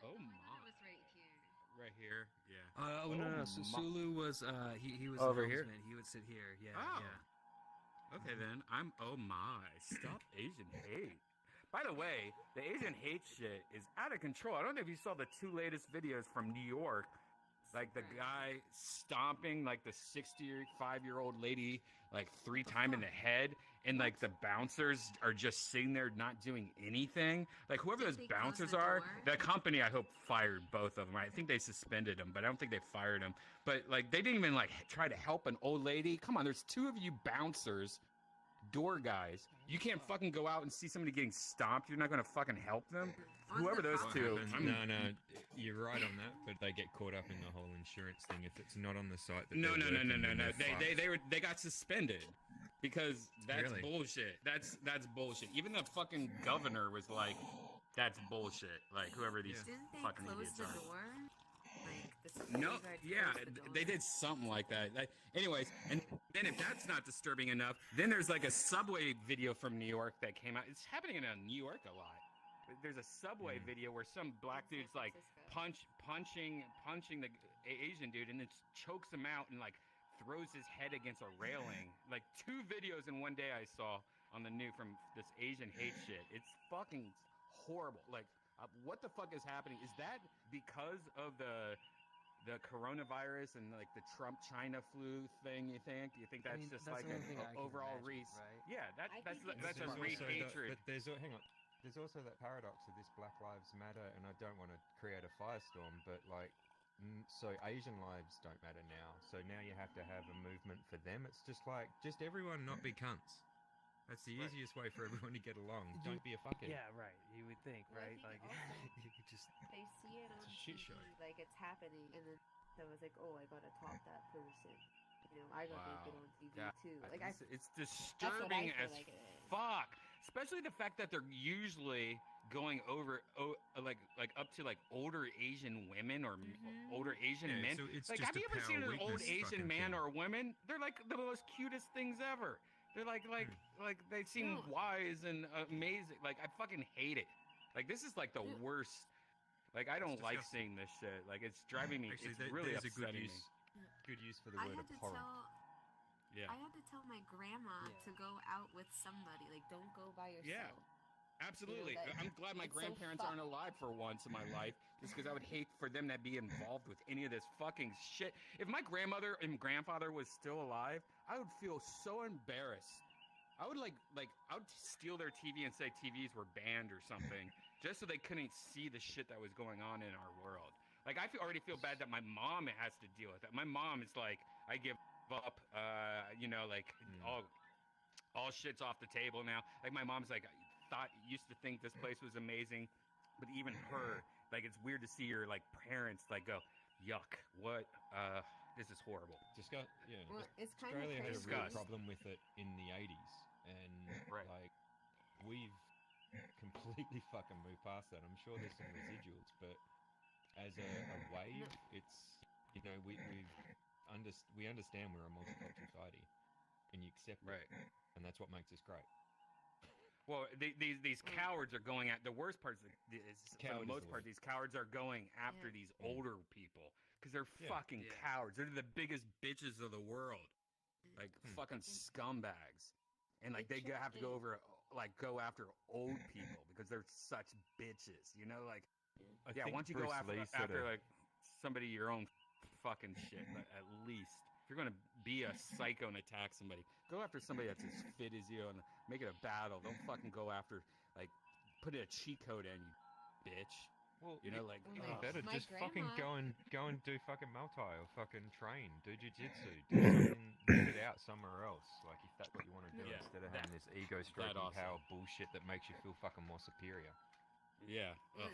B: Oh my.
F: It was right here.
B: Right here. Yeah.
D: No. So Sulu was he was
B: Over
D: the
B: here?
D: helmsman. He would sit here. Yeah.
B: Oh.
D: Yeah.
B: Okay then. I'm oh my. Stop Asian hate. By the way, the Asian hate shit is out of control. I don't know if you saw the 2 latest videos from New York. Like the guy stomping like the 65-year-old lady like 3 times in the head, and like the bouncers are just sitting there not doing anything. Like whoever those bouncers are, the company I hope fired both of them. I think they suspended them, but I don't think they fired them. But like they didn't even like try to help an old lady. Come on, there's 2 of you bouncers, door guys. You can't fucking go out and see somebody getting stomped. You're not gonna fucking help them. Whoever those 2.
G: No, you're right on that, but they get caught up in the whole insurance thing if it's not on the site. That
B: No.
G: they're
B: They got suspended because that's
G: Really?
B: bullshit. That's bullshit. Even the fucking governor was like, "That's bullshit." Like whoever these
F: Didn't they
B: fucking
F: close
B: idiots
F: the
B: are.
F: door? Like the
B: No,
F: security guard
B: yeah,
F: closed the door?
B: they did something like that. Anyways, and then if that's not disturbing enough, then there's like a subway video from New York that came out. It's happening in New York a lot. There's a subway video where some black dude's like punching the Asian dude, and then chokes him out and like throws his head against a railing. Like 2 videos in one day I saw on the new from this Asian hate shit. It's fucking horrible. Like, what the fuck is happening? Is that because of the coronavirus and like the Trump China flu thing? You think that's just
D: that's
B: like
D: the
B: an
D: only thing I can
B: overall
D: imagine, right?
B: Yeah, that's a
G: There's
B: hatred.
G: But hang on. There's also that paradox of this Black Lives Matter, and I don't want to create a firestorm, but like, so Asian lives don't matter now. So now you have to have a movement for them. It's just like, just everyone not be cunts. That's the easiest way for everyone to get along. Don't be a fuckhead.
D: Yeah, right. You would think,
F: Well, I
D: right?
F: think
D: Like,
F: also
D: you just
F: they see it on
G: It's a shit
F: TV,
G: show.
F: like it's happening, and then so it's like, oh, I gotta top that person. You know, I gotta make it on TV too. Like
B: It's
F: that's what I
B: disturbing
F: feel
B: as
F: like it is.
B: fuck. Especially the fact that they're usually going over like up to like older Asian women or older Asian men.
G: So it's
B: Like,
G: just
B: have you
G: a
B: ever seen
G: power
B: an old
G: weakness
B: Asian
G: fucking
B: man
G: thing.
B: or woman? They're like the most cutest things ever. They're like they seem
F: No.
B: wise and amazing. Like, I fucking hate it. Like, this is like the worst. Like, I don't like
G: disgusting.
B: seeing this shit. Like, it's driving me.
G: Actually,
B: It's really
G: there's a good
B: upsetting
G: use.
B: me.
G: Good use for the
F: I
G: word
F: had to
G: abhorrent.
F: tell.
B: Yeah.
F: I had to tell my grandma to go out with somebody. Like, don't go by yourself.
B: Absolutely.
F: that-
B: I'm glad my
F: it's so
B: grandparents aren't alive for once in my life, just because I would hate for them to be involved with any of this fucking shit. If my grandmother and grandfather was still alive, I would feel so embarrassed. I would I would steal their TV and say TVs were banned or something, just so they couldn't see the shit that was going on in our world. Like already feel bad that my mom has to deal with that. My mom is like, I give up, all shit's off the table now. Like my mom's like used to think this place was amazing, but even her, like it's weird to see your like parents like go, yuck, what? This is horrible.
F: Well, it's kind of
G: Australia had a
F: crazy.
G: real
B: Disgust.
G: problem with it in the 80s, and
B: Right.
G: like we've completely fucking moved past that. I'm sure there's some residuals, but as a wave, it's we understand we're a multicultural society, and you accept
B: Right.
G: it, and that's what makes us great.
B: Well, these cowards are going at the worst part. For the most part, these cowards are going after these older people because they're fucking cowards. They're the biggest bitches of the world, like fucking scumbags, and like they have to go after old people because they're such bitches. You know, like
G: I
B: why
G: think
B: don't you
G: Bruce
B: go after
G: Lee said it.
B: like somebody your own fucking shit at least. If you're gonna be a psycho and attack somebody, go after somebody that's as fit as you and make it a battle. Don't fucking go after put a cheat code in, you bitch.
G: Well,
B: you know, like
G: better
F: my
G: just fucking
F: grandma-
G: go and do fucking Muay Thai or fucking train, do jiu-jitsu, do something, get it out somewhere else. Like if that's what you want to do,
B: Yeah,
G: instead of having this ego stroking
B: also.
G: power bullshit that makes you feel fucking more superior.
B: Yeah.
F: Well,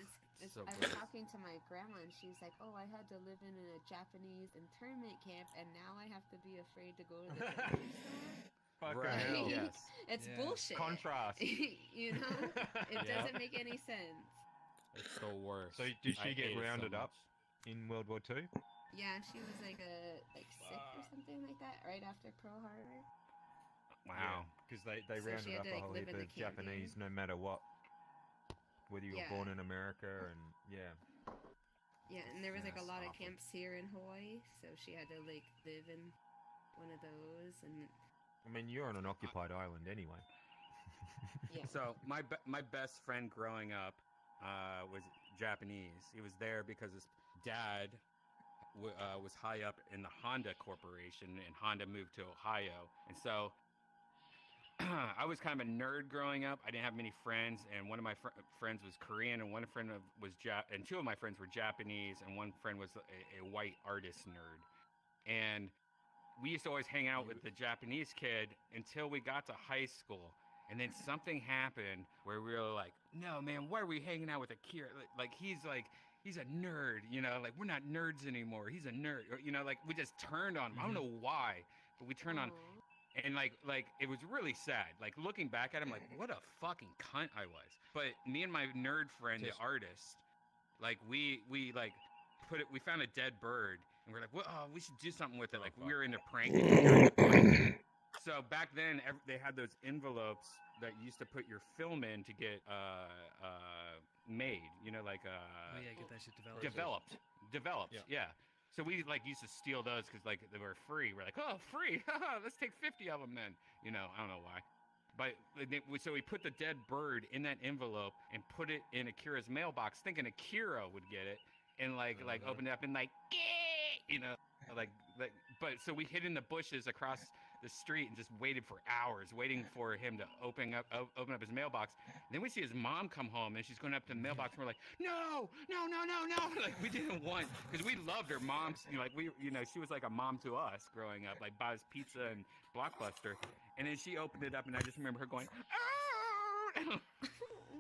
B: so
F: I was talking to my grandma, and she's like, "Oh, I had to live in a Japanese internment camp, and now I have to be afraid to go to the grocery store."
G: Fucking
B: Right.
G: hell.
B: Yes.
F: It's bullshit.
G: Contrast.
F: You know, it doesn't make any sense.
B: It's the worst.
G: So did
B: I
G: she get
B: hate it so
G: rounded up
B: much.
G: in World War II?
F: Yeah, she was like sick or something like that right after Pearl Harbor.
B: Wow.
G: Because they
F: So she
G: rounded
F: had
G: up
F: to,
G: a
F: like,
G: whole
F: live
G: heap
F: in the
G: of
F: camp
G: Japanese,
F: there.
G: no matter what, whether you were
F: Yeah.
G: born in America, and
F: Yeah, and there was like a
G: That's
F: lot of
G: awful.
F: camps here in Hawaii, so she had to like live in one of those, and
G: I mean, you're on an occupied island anyway.
F: yeah.
B: So my best friend growing up was Japanese. He was there because his dad was high up in the Honda Corporation, and Honda moved to Ohio, and so I was kind of a nerd growing up. I didn't have many friends, and one of my friends was Korean, and one friend was and two of my friends were Japanese, and one friend was a white artist nerd, and we used to always hang out with the Japanese kid until we got to high school. And then something happened where we were like, no, man, why are we hanging out with Akira? Like, he's a nerd, you know, like, we're not nerds anymore. He's a nerd. Or, you know, like, we just turned on him. I don't know why, but we turned on. And, like, it was really sad. Like, looking back at him, like, what a fucking cunt I was. But me and my nerd friend, the artist, like, we found a dead bird. And we're like, well, we should do something with it. Like, we were into pranking. So back then, they had those envelopes that you used to put your film in to get made. You know, like
D: get that shit developed.
B: Developed. Yeah. So we like used to steal those because like they were free. We're like, oh, free! Let's take 50 of them then. You know, I don't know why. But so we put the dead bird in that envelope and put it in Akira's mailbox, thinking Akira would get it, and like opened it up and like, you know, like. But so we hid in the bushes across the street and just waited for hours, waiting for him to open up his mailbox. And then we see his mom come home, and she's going up to the mailbox, and we're like, no. Like we didn't want, because we loved her mom. You know, like she was like a mom to us growing up, like buys pizza and Blockbuster. And then she opened it up, and I just remember her going, oh!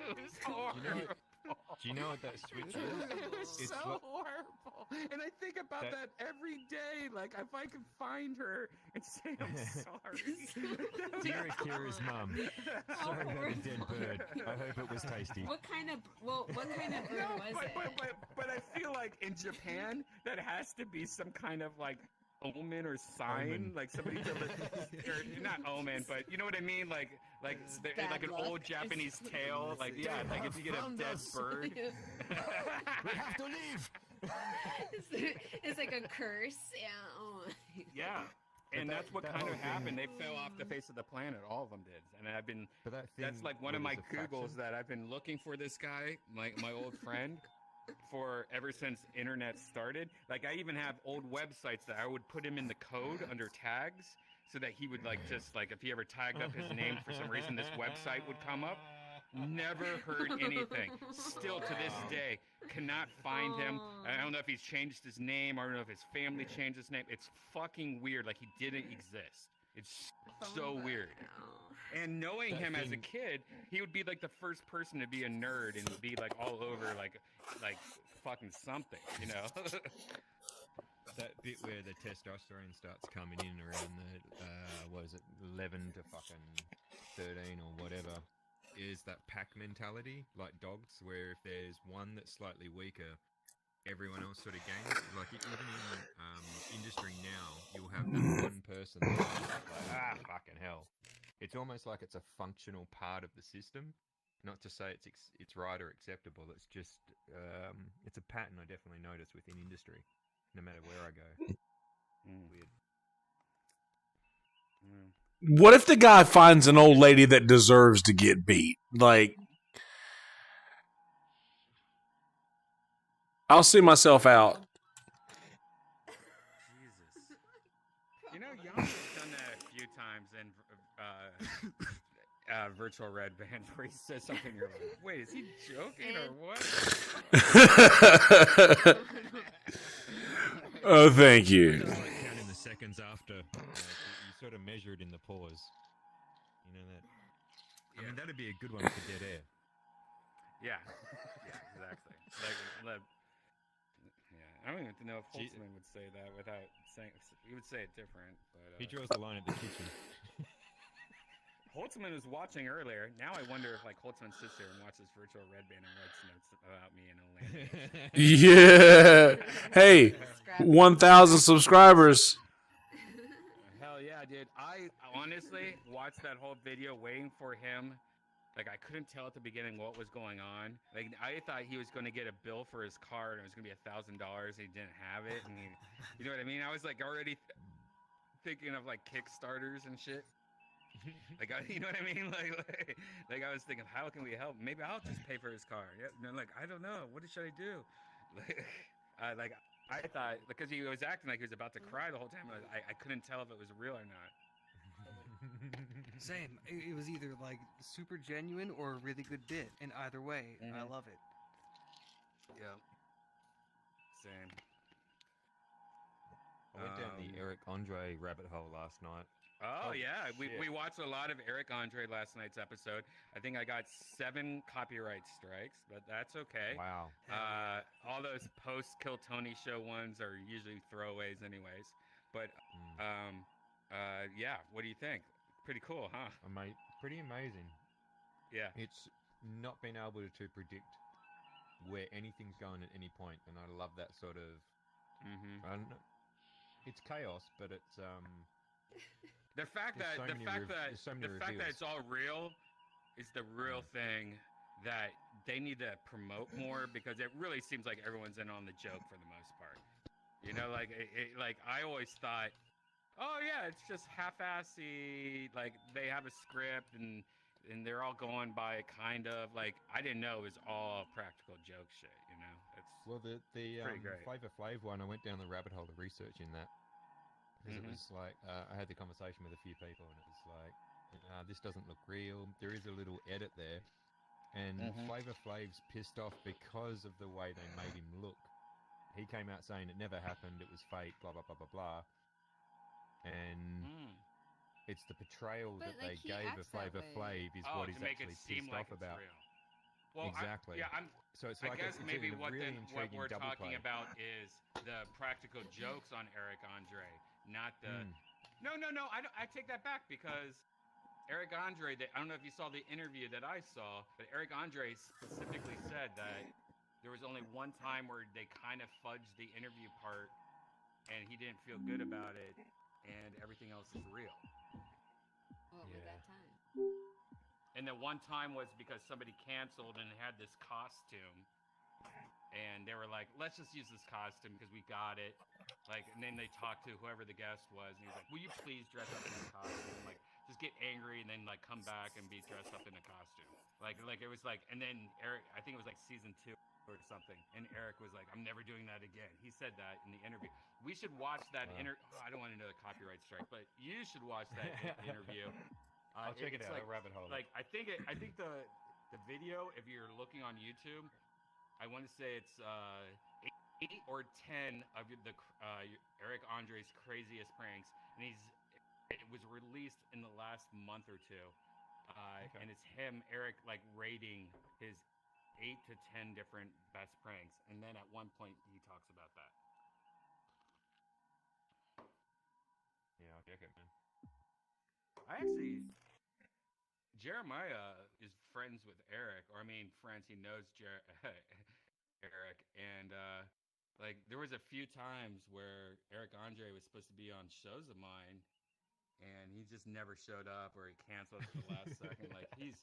B: It was horrible.
G: Do you know what that switch is?
B: It was
G: It's
B: so horrible. And I think about that every day. Like, if I could find her and say I'm sorry.
G: Dear Akira's mum, sorry about the dead bird. I hope it was tasty.
F: What kind of bird was it?
B: But I feel like in Japan, that has to be some kind of like omen or sign,
G: Omen.
B: like somebody or not omen, but you know what I mean, like an old Japanese tale, like like if you get a dead bird.
G: We have to leave.
F: It's like a curse. Yeah. Oh.
B: Yeah. And that's what kind of happened. They fell off the face of the planet. All of them did. And I've been. That's like one of my Googles that I've been looking for this guy, my old friend, for ever since internet started. Like I even have old websites that I would put him in the code under tags, so that he would just if he ever tagged up his name for some reason, this website would come up. Never heard anything. Still to this day, cannot find him. I don't know if he's changed his name. I don't know if his family changed his name. It's fucking weird. Like he didn't exist. It's so weird. And knowing him as a kid, he would be like the first person to be a nerd and be like all over like fucking something, you know?
G: That bit where the testosterone starts coming in around the 11 to fucking 13 or whatever, is that pack mentality, like dogs, where if there's one that's slightly weaker, everyone else sort of gains. Like even in industry now, you'll have that one person that's like, fucking hell. It's almost like it's a functional part of the system. Not to say it's right or acceptable. It's just it's a pattern I definitely notice within industry, no matter where I go. Weird.
A: What if the guy finds an old lady that deserves to get beat? Like, I'll see myself out.
B: Jesus. You know, Yonder's done that a few times in Virtual Red Band where he says something you're like, wait, is he joking or what?
A: Oh, thank you.
G: Just like counting the seconds after. You sort of measured in the pause. You know that? I mean, that'd be a good one for dead air.
B: Yeah, exactly. I don't even know if Holtzman would say that without saying. He would say it different, but
G: he draws the line at the kitchen.
B: Holtzman was watching earlier. Now I wonder if Holtzman sits there and watches Virtual Red Band and writes notes about me in a land.
A: Yeah. Hey, 1,000 subscribers.
B: Hell yeah, dude. I honestly watched that whole video waiting for him. Like, I couldn't tell at the beginning what was going on. Like, I thought he was going to get a bill for his car and it was going to be $1,000. He didn't have it. And you know what I mean? I was already thinking of Kickstarters and shit. You know what I mean? Like I was thinking, how can we help? Maybe I'll just pay for his car. Yeah, I don't know. What should I do? I thought, because he was acting like he was about to cry the whole time. I couldn't tell if it was real or not.
H: Same. It was either super genuine or a really good bit, and either way, I love it.
B: Yeah. Same.
G: I went down the Eric Andre rabbit hole last night.
B: Oh yeah, we watched a lot of Eric Andre last night's episode. I think I got 7 copyright strikes, but that's okay.
G: Wow.
B: All those post Kill Tony show ones are usually throwaways anyways. But yeah, what do you think? Pretty cool, huh?
G: Pretty amazing.
B: Yeah.
G: It's not been able to predict where anything's going at any point, and I love that sort of. I don't know. It's chaos, but it's
B: The fact that it's all real is the real thing that they need to promote more, because it really seems like everyone's in on the joke for the most part. You know, I always thought, oh yeah, it's just half-assy. They have a script and they're all going by kind of I didn't know it was all practical joke shit. You know, it's
G: the
B: pretty great.
G: Flavor Flav one. I went down the rabbit hole of researching that. Because it was I had the conversation with a few people, and it was this doesn't look real. There is a little edit there, and Flavor Flav's pissed off because of the way they made him look. He came out saying it never happened, it was fake, blah blah blah blah blah, and it's the portrayal that they gave of Flavor Flav is what he's actually pissed off about.
B: Real. Well,
G: exactly. So it's
B: I guess maybe
G: what
B: we're talking about is the practical jokes on Eric Andre. Not the no. I take that back, because Eric Andre. I don't know if you saw the interview that I saw, but Eric Andre specifically said that there was only one time where they kind of fudged the interview part, and he didn't feel good about it, and everything else is real.
F: What was that time?
B: And the one time was because somebody canceled and had this costume, and they were like, let's just use this costume because we got it. Like, and then they talked to whoever the guest was, and he was like, will you please dress up in this costume? Like, just get angry and then like come back and be dressed up in a costume. Like it was like, and then Eric, I think it was like season 2 or something, and Eric was like, I'm never doing that again. He said that in the interview. We should watch that I don't want another copyright strike, but you should watch that interview.
G: I'll check it out.
B: Like,
G: a rabbit hole.
B: Like I think the video, if you're looking on YouTube, I want to say it's 8 or 10 of the Eric Andre's craziest pranks, and it was released in the last month or two, and it's Eric, like rating his 8 to 10 different best pranks, and then at one point he talks about that.
G: Yeah, I'll check it, man.
B: Jeremiah is friends with Eric, or I mean, friends. He knows Eric, and like there was a few times where Eric Andre was supposed to be on shows of mine, and he just never showed up, or he canceled at the last second. Like he's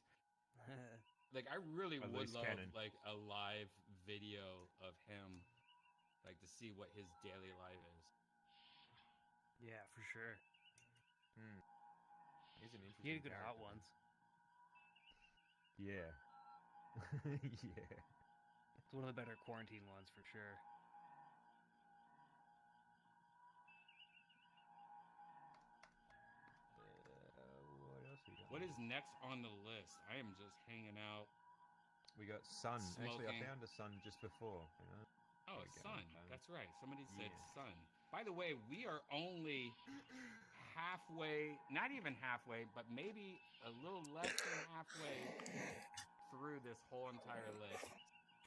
B: like, I really would love like a live video of him, like to see what his daily life is.
D: Yeah, for sure.
G: He's an interesting.
D: He had good hot ones.
G: Yeah. Yeah.
D: It's one of the better quarantine ones for sure.
G: What else we got?
B: What is next on the list? I am just hanging out.
G: We got sun.
B: Smoking.
G: Actually, I found a sun just before. You know?
B: Oh, sun. That's right. Somebody said sun. By the way, we are only halfway, not even halfway, but maybe a little less than halfway through this whole entire list.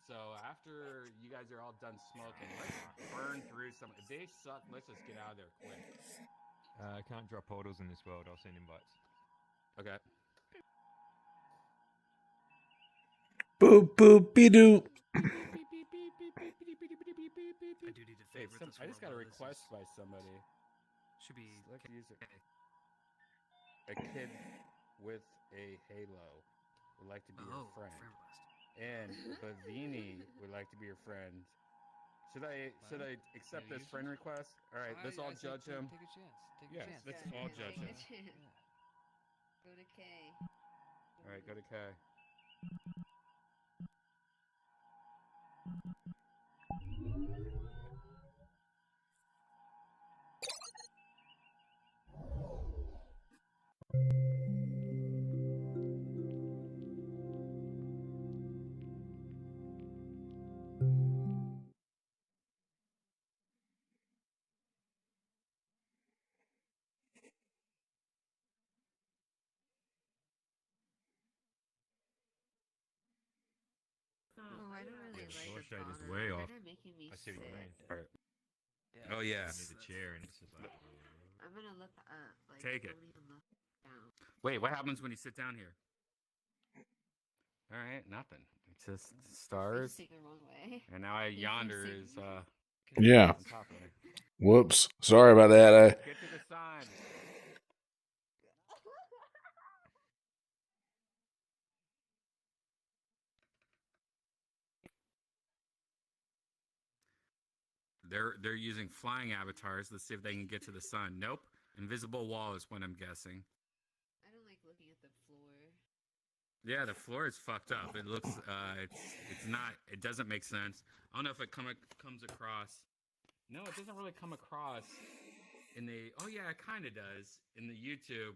B: So after you guys are all done smoking, let's burn through some. If they suck, let's just get out of there quick.
G: I can't drop portals in this world. I'll send invites.
B: Okay.
A: Boop boop be doo.
D: I do need to favorite this.
B: I just got a request by somebody.
D: Should be
B: Let's use it. A kid with a halo would like to be your friend. And Bavini would like to be your friend. Should I accept this friend request? All right, let's all judge him.
D: Take a chance. Take a
B: Yes,
D: chance.
B: let's all judge him.
F: Go to K.
B: All right, go to K.
F: Oh, I don't really like
G: Floor
F: the
G: shade is
F: bottom.
G: way
F: They're
G: off.
F: kinda making me
G: I see what you
F: sick.
G: mean.
B: All right.
D: Yeah.
B: Oh yeah.
G: I need a chair, and it's just like.
F: I'm gonna look up. Like,
B: Take it.
F: don't even look down.
B: Wait, what happens when you sit down here? All right, nothing. It's just
F: You
B: stars.
F: just take the wrong way.
B: And now Yonder
F: see
B: is
A: Yeah.
B: on top of me.
A: Whoops. Sorry about that.
B: Get to the sun. They're using flying avatars. Let's see if they can get to the sun. Nope. Invisible wall is what I'm guessing.
F: I don't like looking at the floor.
B: Yeah, the floor is fucked up. It looks it's not. It doesn't make sense. I don't know if it comes across. No, it doesn't really come across in the. Oh yeah, it kind of does in the YouTube,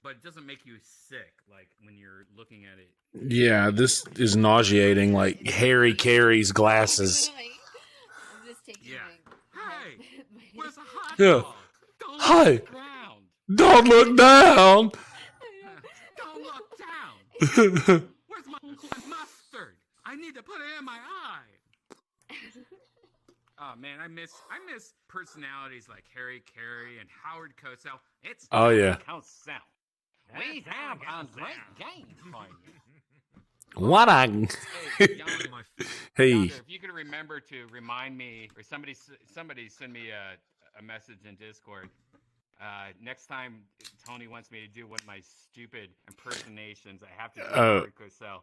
B: but it doesn't make you sick like when you're looking at it.
A: Yeah, this is nauseating like Harry Carey's glasses.
F: I'm just taking
B: Hey,
F: my
B: where's the hot
A: Yeah.
B: dog? Don't look
A: Hi.
B: at the ground.
A: Don't look down.
B: Don't look down. Where's my mustard? I need to put it in my eye. Oh man, I miss personalities like Harry Carey and Howard Cosell. It's
A: Oh, yeah.
B: Cosell. We have a great game for you.
A: What a
B: Hey, Yonder,
A: hey.
B: Yonder, if you could remember to remind me, or somebody send me a message in Discord. Next time Tony wants me to do one of my stupid impersonations, I have to do Howard Cosell.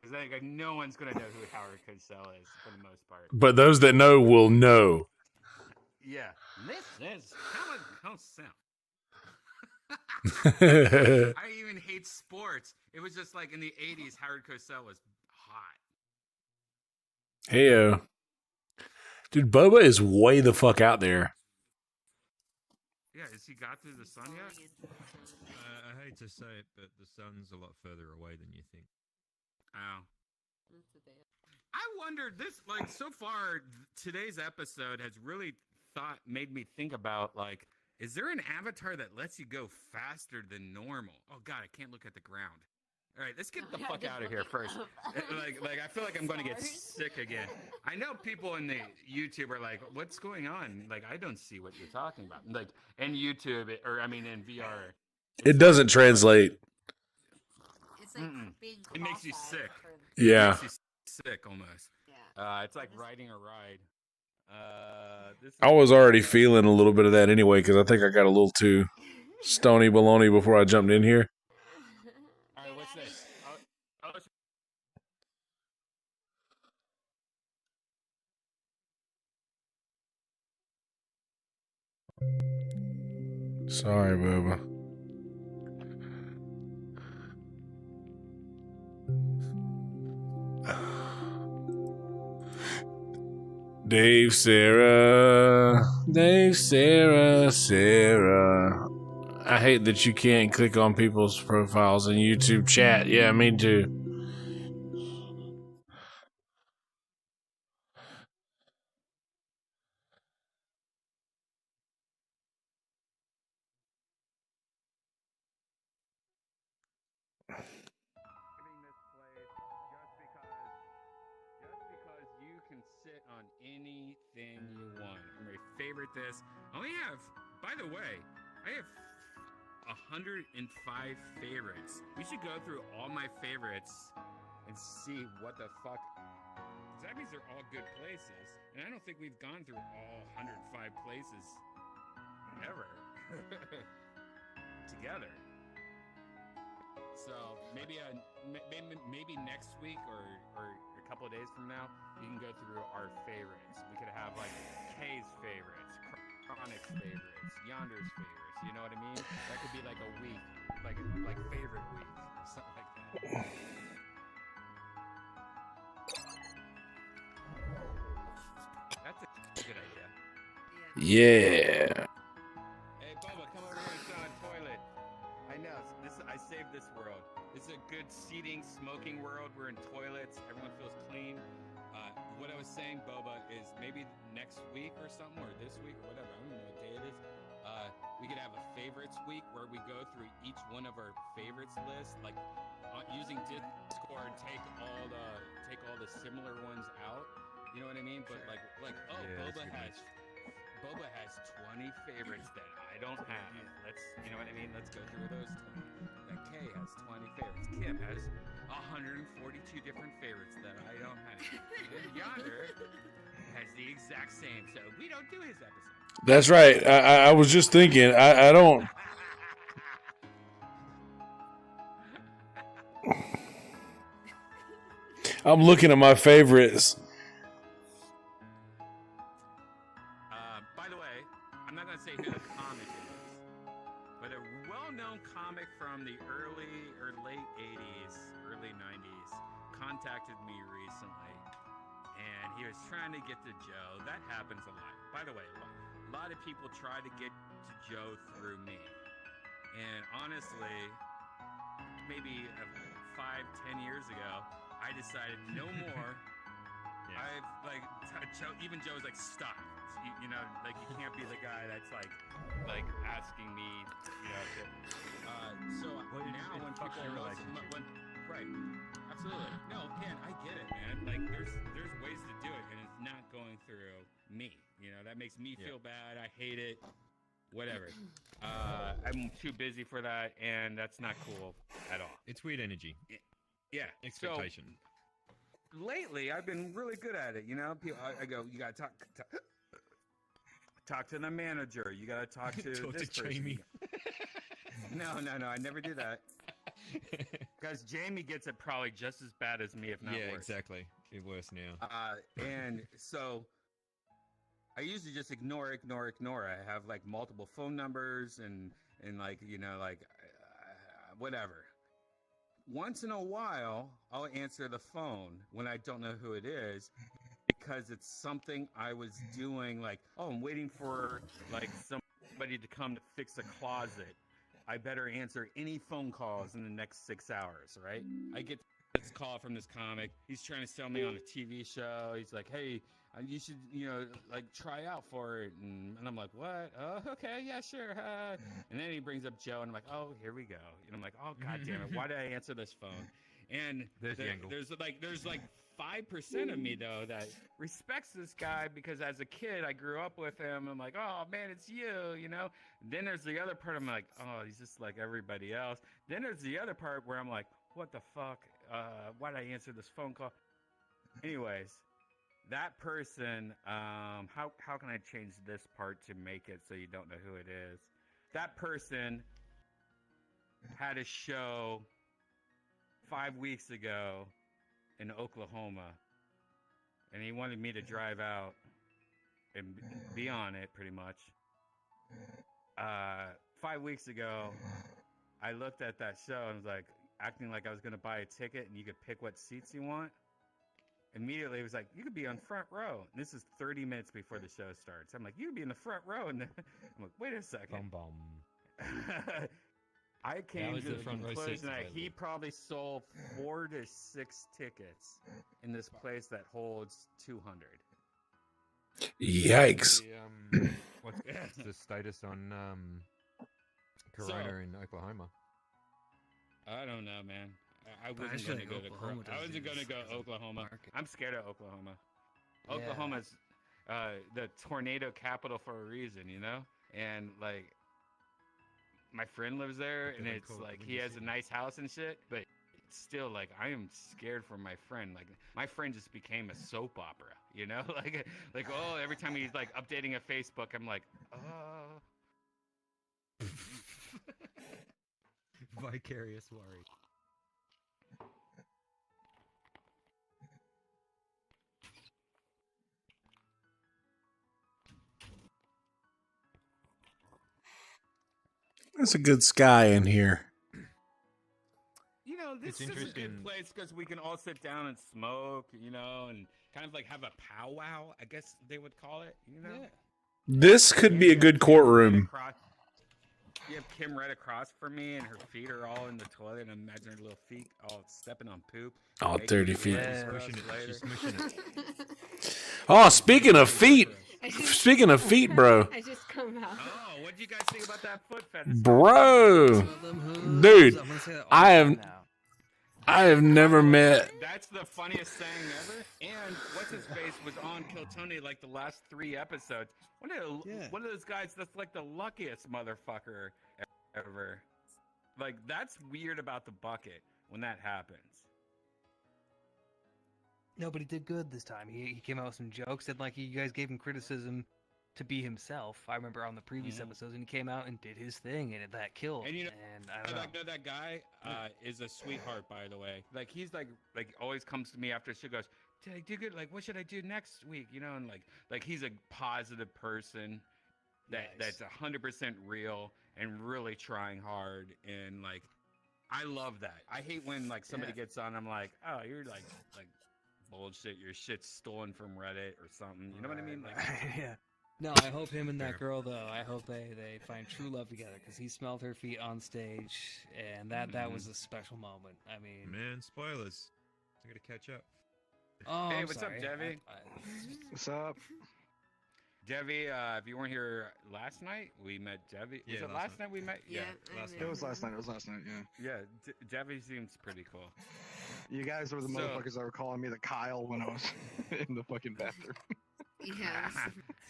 B: Because like no one's gonna know who Howard Cosell is for the most part.
A: But those that know will know.
B: Yeah, this is Howard Cosell. I even hate sports. It was just like in the 80s, Howard Cosell was hot.
A: Hey, dude, Boba is way the fuck out there.
B: Yeah, has he got through the sun yet?
G: I hate to say it, but the sun's a lot further away than you think.
B: Oh. I wondered this, like, so far, today's episode has really made me think about, like, is there an avatar that lets you go faster than normal? Oh, God, I can't look at the ground. All right, let's get the fuck out of here first. Like I feel like I'm going to get sick again. I know people in the YouTube are like, "What's going on?" Like, I don't see what you're talking about. Like, in YouTube, in VR,
A: It doesn't translate.
F: It's like being
B: it makes you sick.
A: Yeah.
B: It makes you sick almost.
F: Yeah.
B: It's like riding a ride.
A: I was already feeling a little bit of that anyway because I think I got a little too stony baloney before I jumped in here.
B: All right, what's this?
A: Sorry, Bubba. Dave, Sarah. I hate that you can't click on people's profiles in YouTube chat. Yeah, me too.
B: You can sit on anything you want. I'm gonna favorite this. I only have, by the way, I have 105 favorites. We should go through all my favorites and see what the fuck. That means they're all good places, and I don't think we've gone through all 105 places ever together. So maybe next week or a couple of days from now, you can go through our favorites. We could have like Kay's favorites, Chronic's favorites, Yonder's favorites. You know what I mean? That could be like a week, like favorite week or something like that. That's a good idea.
A: Yeah.
B: Hey, Bubba, come over here and sit on a toilet. I know. I saved this world. This is a good seating, smoking world. We're in toilets. Everyone feels clean. What I was saying, Boba, is maybe next week or something, or this week, or whatever. I don't know what day it is. We could have a favorites week where we go through each one of our favorites list, like using Discord, take all the similar ones out. You know what I mean? But like Boba has 20 favorites that I don't have. You know what I mean? Let's go through those 20. That Kay has 20 favorites. Kim has 142 different favorites that I don't have. And Yonder has the exact same, so we don't do his episode.
A: That's right. I was just thinking, I don't. I'm looking at my favorites.
B: By the way, I'm not going to say who the comic is, but a well-known comic from the early or late 80s, early 90s contacted me recently, and he was trying to get to Joe. That happens a lot. By the way, a lot of people try to get to Joe through me. And honestly, maybe 5-10 years ago, I decided no more. I've even Joe's like, stop. You know, like you can't be the guy that's like asking me, you know. So now when people right, absolutely. No, Ken, I get it, man. Like there's ways to do it, and it's not going through me. You know, that makes me feel bad. I hate it. Whatever. I'm too busy for that, and that's not cool at all.
G: It's weird energy.
B: Yeah.
G: Expectation.
B: So, lately, I've been really good at it. You know, I go, you gotta talk to the manager. You gotta talk to
G: Talk
B: this
G: to
B: person.
G: Jamie.
B: No, I never do that. Because Jamie gets it probably just as bad as me, if not worse.
G: Yeah, exactly. It's worse now.
B: And so I usually just ignore. I have like multiple phone numbers and like, you know, like whatever. Once in a while, I'll answer the phone when I don't know who it is because it's something I was doing. Like, oh, I'm waiting for like somebody to come to fix a closet. I better answer any phone calls in the next 6 hours, right? I get this call from this comic. He's trying to sell me on a TV show. He's like, hey, you should, you know, like try out for it. And I'm like, what? Oh, okay, yeah, sure. And then he brings up Joe, and I'm like, oh, here we go. And I'm like, oh, God damn it. Why did I answer this phone? And there's like 5% of me, though, that respects this guy because as a kid, I grew up with him. I'm like, oh, man, it's you, you know? Then there's the other part. I'm like, oh, he's just like everybody else. Then there's the other part where I'm like, what the fuck? Why did I answer this phone call? Anyways, that person, how can I change this part to make it so you don't know who it is? That person had a show 5 weeks ago in Oklahoma, and he wanted me to drive out and be on it pretty much. 5 weeks ago, I looked at that show and was like, acting like I was going to buy a ticket and you could pick what seats you want. Immediately, it was like, you could be on front row. And this is 30 minutes before the show starts. I'm like, you could be in the front row. And I'm like, wait a second. I came to the conclusion that he probably sold 4 to 6 tickets in this place that holds 200.
A: Yikes.
G: What's the status on Corona in Oklahoma?
B: I don't know, man. I wasn't going to go to Oklahoma. I wasn't going to go to Oklahoma. I'm scared of Oklahoma. Yeah. Oklahoma's the tornado capital for a reason, you know? And, like, my friend lives there, and it's like he has a nice house and shit, but still, like, I am scared for my friend. Like, my friend just became a soap opera, you know? Like, oh, every time he's, like, updating a Facebook, I'm like, oh.
G: Vicarious worry.
A: There's a good sky in here.
B: You know, this is a good place because we can all sit down and smoke, you know, and kind of like have a powwow, I guess they would call it, you know? Yeah.
A: This could be a good courtroom.
B: You have Kim right across from me, and her feet are all in the toilet, and imagine her little feet all stepping on poop.
A: Oh, dirty feet.
G: She's smishing it.
A: Oh, speaking of feet, bro.
F: I just come out.
B: Oh, what do you guys think about that foot fetish?
A: Bro, dude, I have never met.
B: That's the funniest thing ever. And what's his face was on Kill Tony like the last 3 episodes. One of those guys that's like the luckiest motherfucker ever. Like, that's weird about the bucket when that happens.
H: No, but he did good this time. He came out with some jokes, and like you guys gave him criticism to be himself. I remember on the previous episodes, and he came out and did his thing, and that killed.
B: And you know,
H: and I don't know.
B: That guy is a sweetheart, by the way. Like, he's like always comes to me after she goes, did I do good? Like, what should I do next week? You know, and like he's a positive person that's 100% real and really trying hard, and like I love that. I hate when like somebody gets on, I'm like, oh, you're like bullshit. Your shit's stolen from Reddit or something. You know what I mean? Like,
H: yeah. No, I hope him and that girl, though, I hope they find true love together, because he smelled her feet on stage, and that was a special moment. I mean...
G: Man, spoilers. I gotta catch up.
H: Oh,
B: hey,
H: I'm
B: what's
H: sorry.
B: up, Devi?
I: What's up?
B: Devi, if you weren't here last night, we met Devi.
G: Yeah,
B: was it last night we met?
F: Yeah,
I: It was last night, yeah.
B: Yeah, Devi seems pretty cool.
I: You guys were the motherfuckers that were calling me the Kyle when I was in the fucking bathroom.
F: Yeah.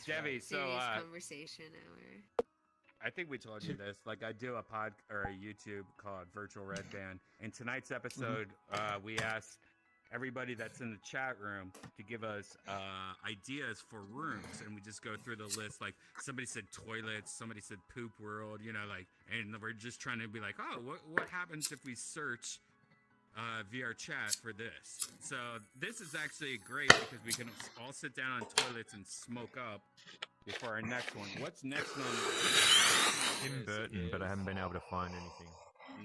B: Devi, so
F: conversation hour.
B: I think we told you this. Like, I do a YouTube called Virtual Red Band. In tonight's episode, we asked everybody that's in the chat room to give us ideas for rooms, and we just go through the list. Like somebody said toilets, somebody said poop world, and we're just trying to be like, oh, what happens if we search via our chat for this? So this is actually great because we can all sit down on toilets and smoke up before our next one. What's next on
G: Tim Burton, but I haven't been able to find anything.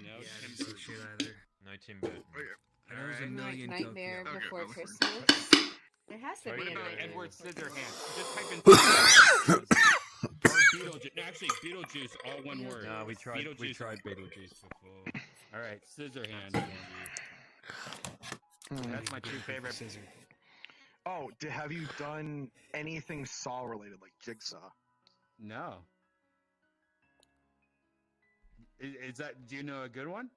B: No,
D: Yeah, I
B: Tim
D: didn't see
B: Burton.
D: shit either.
G: No Tim Burton.
D: I know there's a
B: Alright.
D: million
F: Nightmare
D: Tokyo.
F: Before
I: Okay,
F: Christmas. There has to
G: What
F: be
B: What
F: a
B: about
F: Nightmare
B: Edward
F: Before
B: Scissorhands? Just type in or Beetlejuice. No, actually, Beetlejuice, all one word.
G: No, we tried
B: Beetlejuice.
G: Beetlejuice before.
B: All right, Scissorhands. That's my two favorite.
D: Scissor.
I: Oh, have you done anything Saw related, like Jigsaw?
B: No. Is that? Do you know a good one?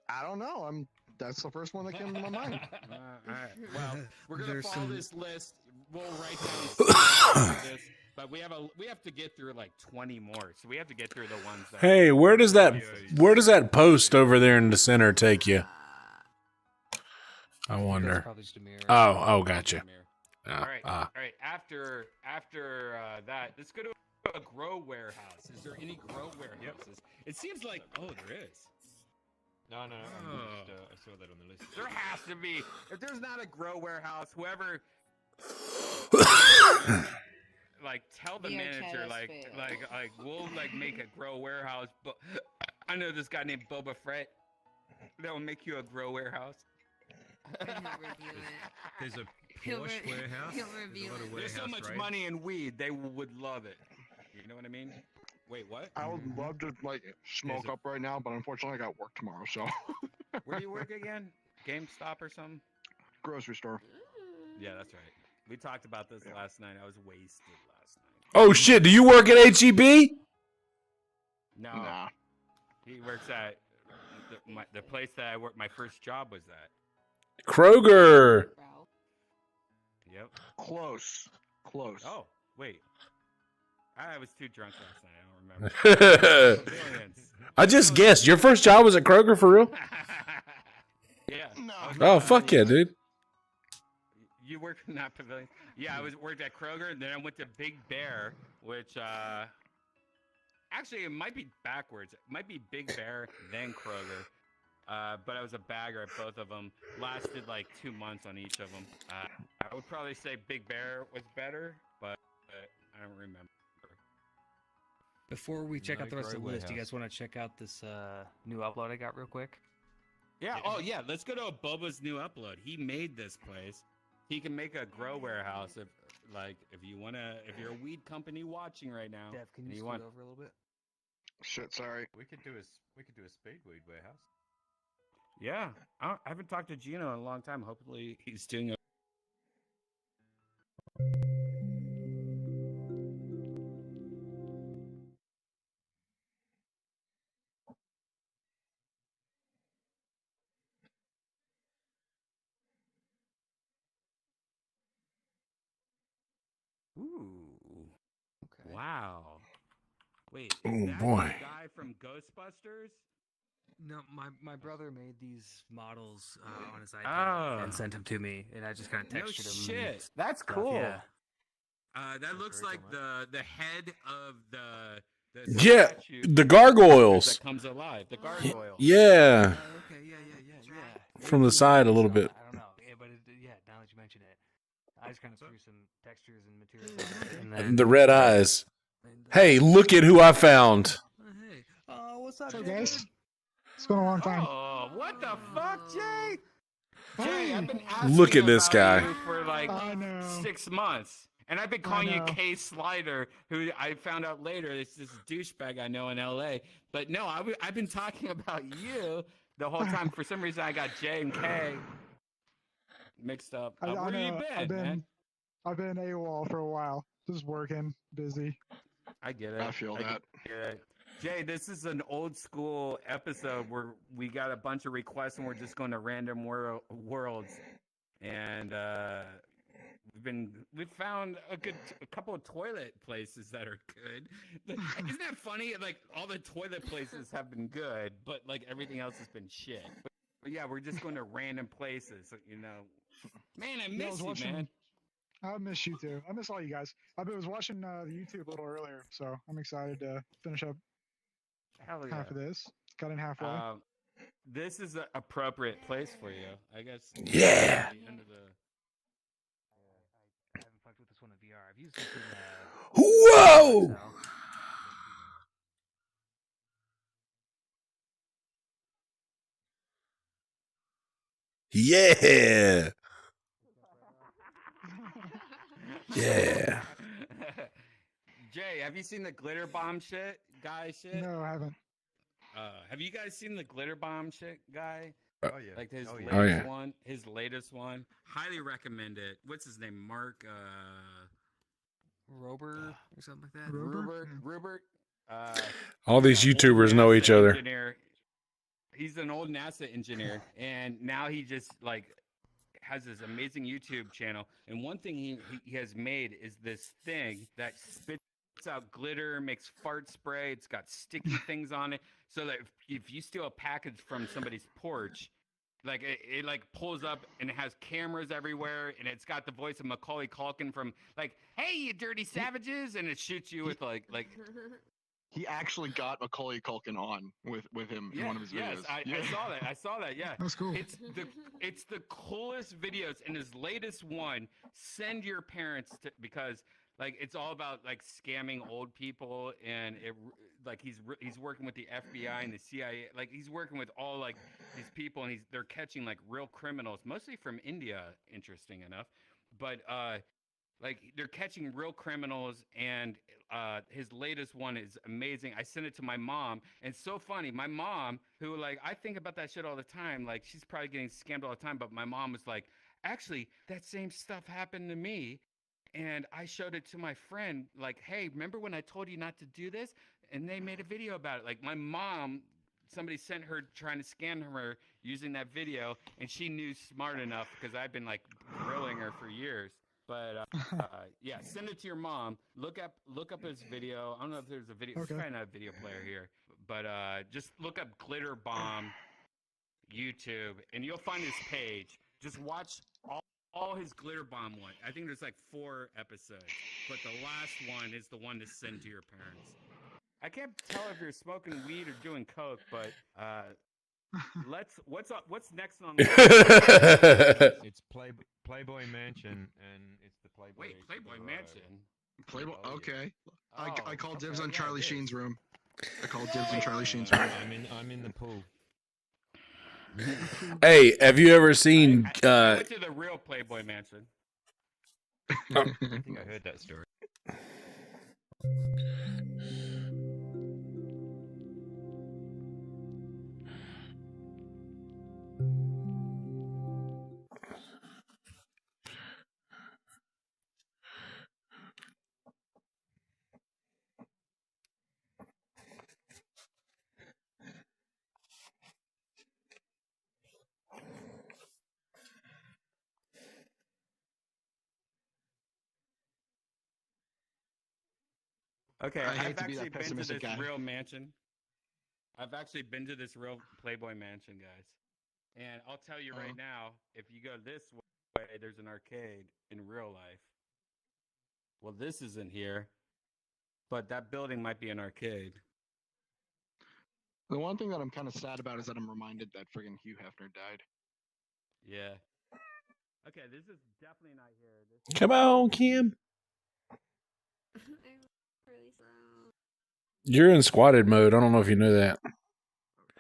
I: I don't know. That's the first one that came to my mind.
B: All right. Well, we're gonna
D: There's
B: follow
D: some-
B: this list. We'll write down this, but we have to get through like 20 more. So we have to get through the ones that.
A: Hey, where does that post over there in the center take you? I
H: That's
A: wonder.
H: probably just a mirror.
A: Oh, gotcha.
B: All right. All right. After that, let's go to a grow warehouse. Is there any grow warehouses? It seems like there is.
G: No.
B: Oh.
G: I saw that on the list.
B: There has to be. If there's not a grow warehouse, whoever, like, tell the
F: VR
B: manager,
F: chat
B: like,
F: is fair.
B: like, we'll like make a grow warehouse. But I know this guy named Boba Fett that will make you a grow warehouse.
F: And he'll review it.
G: There's a
F: He'll
G: Porsche
F: re-
G: warehouse.
F: he'll
G: There's
F: review
G: a lot of
F: it.
B: There's so
G: warehouse
B: much
G: raid.
B: money in weed, they would love it. You know what I mean? Wait, what?
I: I would love to smoke
G: There's
I: up right now, but unfortunately I got work tomorrow, so
B: Where do you work again? GameStop or something?
I: grocery store.
B: Yeah, that's right. We talked about this last night. I was wasted last night.
A: Oh shit! Do you work at HEB?
B: No,
I: Nah.
B: he works at the place that I worked. My first job was at.
A: Kroger.
F: Bro.
B: Yep.
I: Close.
B: Oh, wait. I was too drunk last night. I don't remember. Pavilions.
A: I just guessed. Your first job was at Kroger for real?
B: Yeah.
I: No.
B: I was
A: Oh
B: working
A: fuck
B: on
A: yeah,
B: the-
A: dude.
B: You work in that pavilion? Yeah, I worked at Kroger, and then I went to Big Bear, which actually it might be backwards. It might be Big Bear then Kroger. But I was a bagger at both of them. Lasted like 2 months on each of them. I would probably say Big Bear was better, but I don't remember.
H: Before we check
G: No
H: out the rest of the
G: grow
H: list, do you
G: warehouse.
H: guys want to check out this new upload I got real quick?
B: Yeah. Oh yeah. Let's go to Bubba's new upload. He made this place. He can make a grow warehouse if you're a weed company watching right now.
H: Dev, can
B: and
H: you
B: you
H: scoot
B: want
H: over a little bit?
I: Shit, sorry.
G: We could do a speedweed warehouse.
B: Yeah, I haven't talked to Gino in a long time. Hopefully, he's doing. Ooh!
H: Okay.
B: Wow! Wait, is
A: Oh,
B: that
A: boy.
B: the guy from Ghostbusters?
H: No, my brother made these models on his iPad
B: Oh.
H: and sent them to me, and I just kind of
B: No
H: textured them.
B: shit. That's
H: stuff,
B: cool.
H: Yeah.
B: That looks
H: very
B: like
H: cool,
B: the head of the
A: Yeah,
B: statue
A: the gargoyles.
B: that comes alive. The gargoyle.
A: Yeah,
H: Oh, okay, yeah.
A: from the side a little bit.
H: I don't know, but now that you mention it, I just kind of threw some textures and materials. And then,
A: The red eyes.
H: and,
A: Hey, look at who I found.
H: Hey, what's up,
I: What's up,
H: Jay?
I: guys? It's been a long time.
B: Oh, what the fuck, Jay? Jay, I've been
A: Look
B: asking
A: at this
B: about
A: guy.
B: you for like
I: I know.
B: 6 months. And I've been calling you
I: know.
B: K Slider, who I found out later is this douchebag I know in LA. But no, I've been talking about you the whole time. For some reason, I got J and K mixed up.
J: I
B: Where you
J: know,
B: been, man?
J: I've been AWOL for a while. Just working, busy.
B: I get it.
I: I feel that.
B: get it. Jay, this is an old school episode where we got a bunch of requests and we're just going to random worlds. And we've found a couple of toilet places that are good. Isn't that funny? Like all the toilet places have been good, but like everything else has been shit. Yeah, we're just going to random places. You know, man, I
J: Yeah, I
B: miss
J: was
B: you,
J: watching.
B: man.
J: I miss you too. I miss all you guys. I was watching the YouTube a little earlier, so I'm excited to finish up
B: Hell yeah.
J: half of this. Got in halfway.
B: This is an appropriate place for you, I guess.
A: Yeah.
B: At the end of the...
D: I haven't fucked with this one in VR. I've used this in
A: Whoa! Yeah. Yeah.
B: Jay, have you seen the glitter bomb shit, guy shit?
J: No, I haven't.
B: Have you guys seen the glitter bomb shit guy?
G: Oh yeah.
B: Like his
G: Oh,
B: latest
A: yeah.
B: one. His latest one. Highly recommend it. What's his name? Mark
D: Rober or something like that.
B: Rupert.
A: All these
B: old
A: YouTubers know each
B: NASA
A: other.
B: engineer. He's an old NASA engineer, and now he just like has this amazing YouTube channel. And one thing he has made is this thing that spits out glitter, makes fart spray. It's got sticky things on it, so that if you steal a package from somebody's porch, like it like pulls up and it has cameras everywhere, and it's got the voice of Macaulay Culkin from like, "Hey, you dirty savages," and it shoots you with like.
I: He actually got Macaulay Culkin on with him in one of his videos.
B: I saw that. I saw that. Yeah,
J: That's cool.
B: It's the coolest videos. And his latest one, send your parents to, because like it's all about like scamming old people, and it like he's working with the FBI and the CIA. Like he's working with all like these people, and they're catching like real criminals, mostly from India. Interesting enough, but like they're catching real criminals, and his latest one is amazing. I sent it to my mom, and it's so funny. My mom, who like I think about that shit all the time, like she's probably getting scammed all the time, but my mom was like, actually, that same stuff happened to me, and I showed it to my friend, like, hey, remember when I told you not to do this? And they made a video about it. Like my mom, somebody sent her trying to scam her using that video, and she knew smart enough because I've been like grilling her for years. But yeah, send it to your mom. Look up his video. I don't know if there's a video.
J: Okay.
B: There's probably not a video player here, but just look up Glitter Bomb YouTube, and you'll find his page. Just watch all his Glitter Bomb one. I think there's like 4 episodes, but the last one is the one to send to your parents. I can't tell if you're smoking weed or doing coke, but what's next on the
G: It's Playboy Mansion, and it's the Playboy.
B: Wait, Playboy Mansion.
I: Playboy.
G: Oh, yeah.
I: Okay. I call dibs
G: okay,
I: on
G: yeah,
I: Charlie
G: it is.
I: Sheen's room. I call dibs on Charlie Sheen's room.
G: I'm in the pool.
A: Hey, have you ever seen?
B: I went to the real Playboy Mansion.
G: I think I heard that story.
B: Okay,
I: I hate
B: I've
I: to be that
B: actually been to
I: pessimistic
B: this
I: guy.
B: real mansion. I've actually been to this real Playboy Mansion, guys. And I'll tell you right now, if you go this way, there's an arcade in real life. Well, this isn't here, but that building might be an arcade.
I: The one thing that I'm kind of sad about is that I'm reminded that friggin' Hugh Hefner died.
B: Yeah. Okay, this is definitely not here.
A: Come on, Kim.
F: I'm really slow.
A: You're in squatted mode. I don't know if you know that.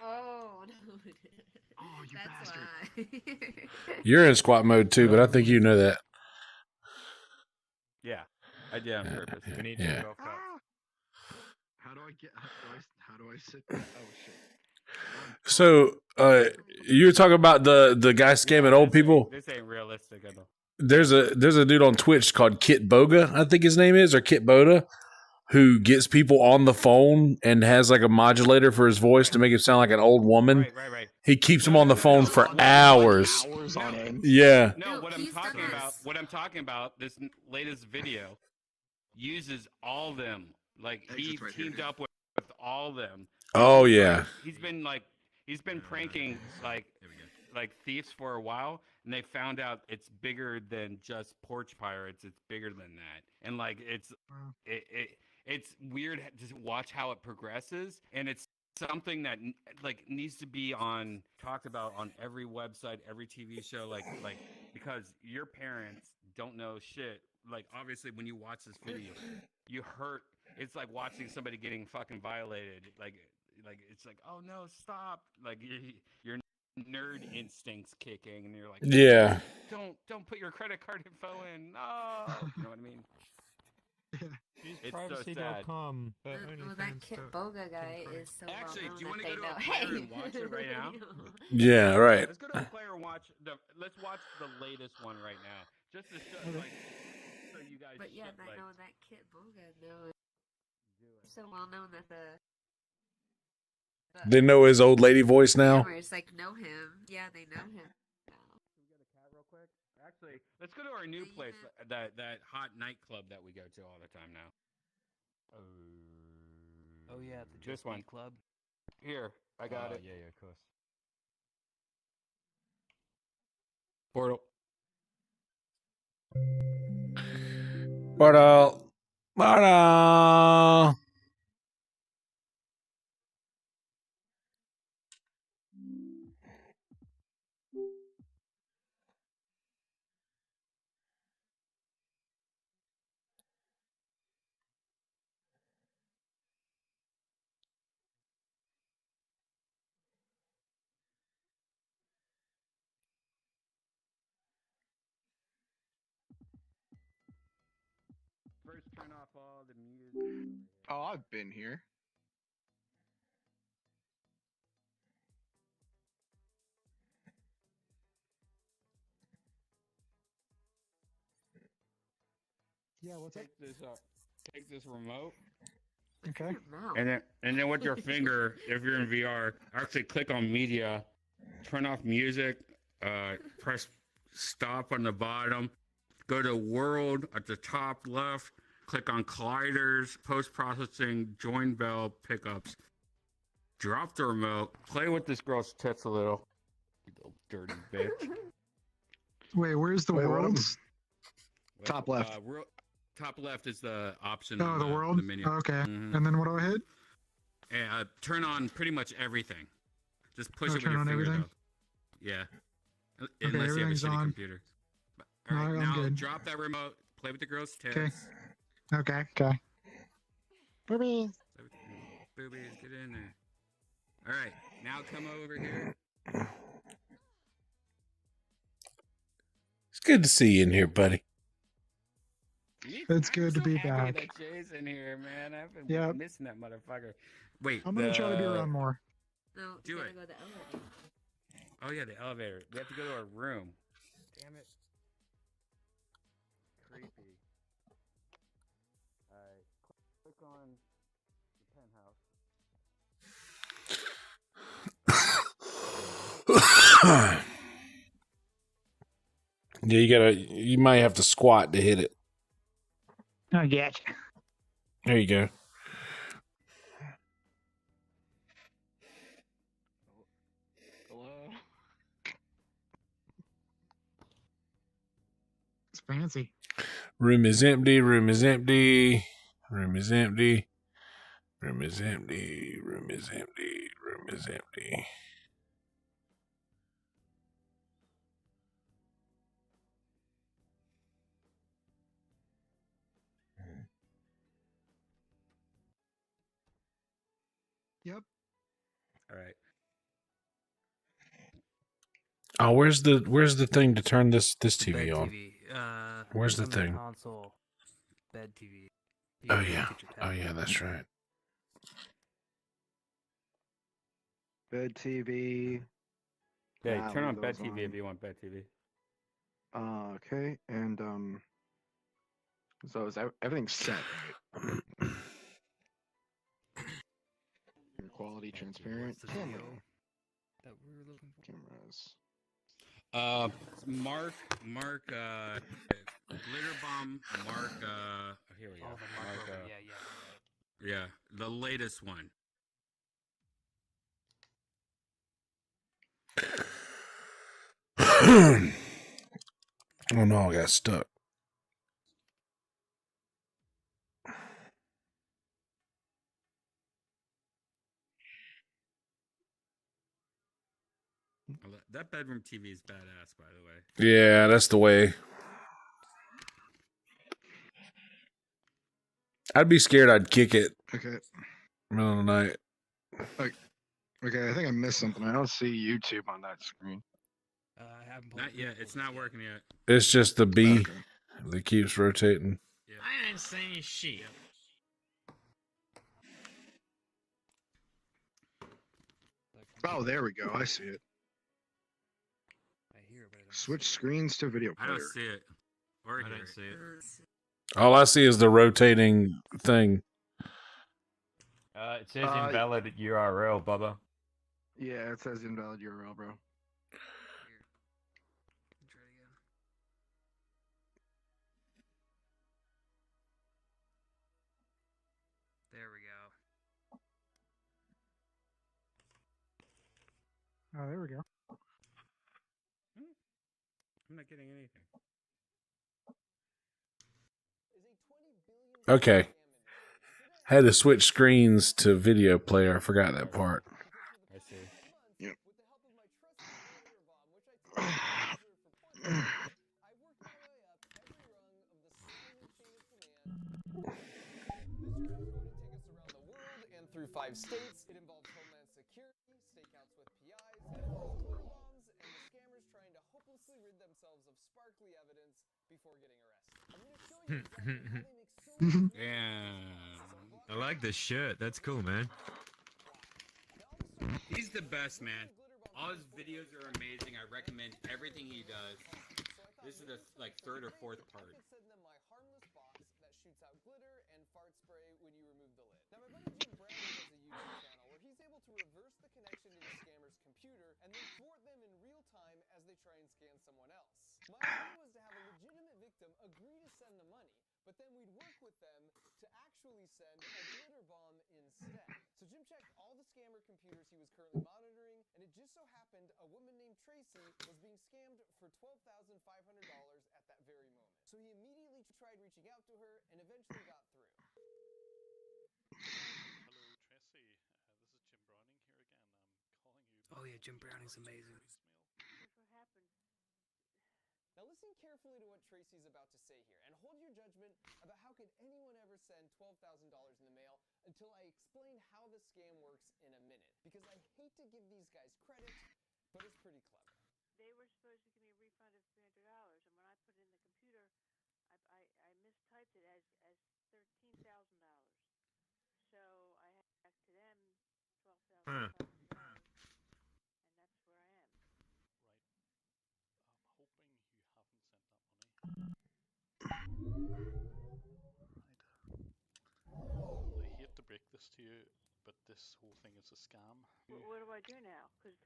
F: Oh no.
I: Oh, you
F: That's
I: bastard.
F: why.
A: You're in squat mode too, but I think you know that.
B: Yeah, I did on purpose.
G: We need
A: Yeah.
G: to go cut.
I: How do I get? How do I sit? Oh shit.
A: So, you were talking about the guy scamming old people.
B: This ain't realistic at all.
A: There's a dude on Twitch called Kit Boga, I think his name is, or Kit Boda, who gets people on the phone and has like a modulator for his voice to make it sound like an old woman.
B: Right.
A: He keeps them on the phone for hours.
I: Hours on end.
A: Yeah.
B: No,
F: No,
B: what I'm
F: he's
B: talking
F: done
B: about,
F: this.
B: what I'm talking about, this latest video uses all them. Like he
I: Exit's right here.
B: teamed up with all them.
A: Oh yeah.
B: He's been pranking like like thieves for a while, and they found out it's bigger than just porch pirates. It's bigger than that, and like it's weird to watch how it progresses, and it's something that like needs to be talked about on every website, every TV show, like because your parents don't know shit. Like obviously, when you watch this video, you hurt. It's like watching somebody getting fucking violated. Like it's like, oh no, stop! Like your nerd instincts kicking, and you're like,
A: Yeah.
B: don't put your credit card info in. No, you know what I mean? It's so sad.
E: Privacy.com.
F: Well, that Kit Boga guy is so
B: Actually,
F: well
B: do you
F: want
B: want to
F: to
B: go to a
F: hey.
B: player and watch it right now?
A: Yeah, right.
B: Let's go to a player and watch let's watch the latest one right now, just to show, like, so you guys.
F: But yeah,
B: like,
F: no, that Kit Boga, no, so well known that
A: They know his old lady voice now.
F: gamers like know him. Yeah, they know him.
B: Actually, let's go to our new place, that hot nightclub that we go to all the time now.
H: Oh yeah, the
B: This
H: Just
B: one.
H: Eat Club.
B: Here, I got it.
G: Yeah, of course.
B: Portal.
A: But
B: First, turn off all the music.
I: Oh, I've been here.
J: Yeah, what's up?
B: Take this remote.
J: Okay.
B: And then with your finger, if you're in VR, actually click on media, turn off music, press stop on the bottom, go to world at the top left, click on colliders, post processing, join bell, pickups. Drop the remote, play with this girl's tits a little. You little dirty bitch.
J: Wait, where's the world?
I: Top left.
B: Top left is the option
J: Oh,
B: on
J: the world?
B: the menu.
J: Okay.
B: Mhm.
J: And then what do I hit?
B: And turn on pretty much everything. Just push
J: Oh,
B: it with
J: turn
B: your
J: on
B: finger,
J: everything?
B: though. Yeah.
J: Okay,
B: Unless you have a
J: everything's
B: shitty
J: on.
B: computer. All right,
J: I'm
B: now
J: good.
B: drop that remote. Play with the girl's tits.
J: Okay. Okay. Boobies.
B: Play with the boobies. Get in there. All right, now come over here.
A: it's good to see you in here, buddy.
J: It's good to be
B: Happy
J: back.
B: that Jay's in here, man. I've been missing that motherfucker. Wait,
J: I'm gonna try to be around more.
F: No,
B: Do
F: you gotta
B: it.
F: go to the elevator.
B: Oh yeah, the elevator. We have to go to our room. Damn it. Creepy. All right, click on the penthouse.
A: Yeah, you might have to squat to hit it.
J: Not yet.
A: There you go.
I: Hello.
J: It's fancy.
A: Room is empty. Room is empty. Room is empty. Room is empty. Room is empty. Room is empty.
J: Yep.
B: All right.
A: Oh, where's the thing to turn this TV
H: Bed
A: on?
H: TV.
A: Where's the
H: on
A: thing?
H: Console. Bed TV. You
A: Oh
H: can
A: yeah.
H: get your
A: Oh
H: tablet.
A: yeah, that's right.
I: Bed TV.
B: Hey,
I: Nah,
B: turn on
I: leave
B: Bed
I: those
B: TV if you want Bed TV.
I: Okay, and so is everything's set, right? Quality transparent.
H: What's the video
I: Camera.
H: that we were looking for?
I: Cameras.
B: Mark, Glitter Bomb, here we go.
H: Oh, the Mark
B: Mark,
H: Rover. Yeah.
B: yeah, the latest one.
A: Oh no, I got stuck.
B: That bedroom TV is badass, by the way.
A: Yeah, that's the way. I'd be scared I'd kick it
I: Okay.
A: middle of the night.
I: Okay, I think I missed something. I don't see YouTube on that screen.
D: I haven't
B: Not yet. It's not working yet.
A: It's just the B
I: Okay.
A: that keeps rotating.
B: Yeah.
E: I ain't saying shit.
I: Oh, there we go. I see it.
D: I hear it, but I don't
I: Switch
D: see it.
I: screens to video
B: I
I: player.
B: don't see it. Or
E: I
B: hear
E: don't
B: it.
E: see it.
A: All I see is the rotating thing.
G: It says invalid URL, Bubba.
I: Yeah, it says invalid URL, bro.
D: Here. Try it again. There we go.
J: Oh, there we go.
B: I'm not getting anything.
A: Okay. Had to switch screens to video player. I forgot that part.
B: I see.
I: Yep.
K: Through 5 states, it involves Homeland Security, stakeouts with PIs, it involves glitter bombs, and the scammers trying to hopelessly rid themselves of sparkly evidence before getting arrested. I'm going to show you exactly how they make so much
G: Yeah. I like this shirt. That's cool, man.
B: He's the best, man. All his videos are amazing. I recommend everything he does. This is the third or fourth part.
K: send them my harmless box that shoots out glitter and fart spray when you remove the lid. Now, my buddy Jim Brandon has a YouTube channel where he's able to reverse the connection to the scammer's computer and then thwart them in real time as they try and scan someone else. My idea was to have a legitimate victim agree to send the money, but then we'd work with them to actually send a glitter bomb instead. So Jim checked all the scammer computers he was currently monitoring, and it just so happened a woman named Tracy was being scammed for $12,500 at that very moment. So he immediately tried reaching out to her and eventually got through.
E: Hello, Tracy. This is Jim Browning here again. I'm calling you.
D: Oh yeah, Jim Browning's amazing.
C: What happened?
K: Now listen carefully to what Tracy's about to say here, and hold your judgment about how could anyone ever send $12,000 in the mail until I explain how the scam works in a minute. Because I hate to give these guys credit, but it's pretty clever.
C: They were supposed to give me a refund of $300, and when I put it in the computer, I mistyped it as $13,000. So I had to ask to them $12,500, and that's where I am.
E: Right. I'm hoping you haven't sent that money. Right. I hate to break this to you, but this whole thing is a scam.
C: What do I do now? Because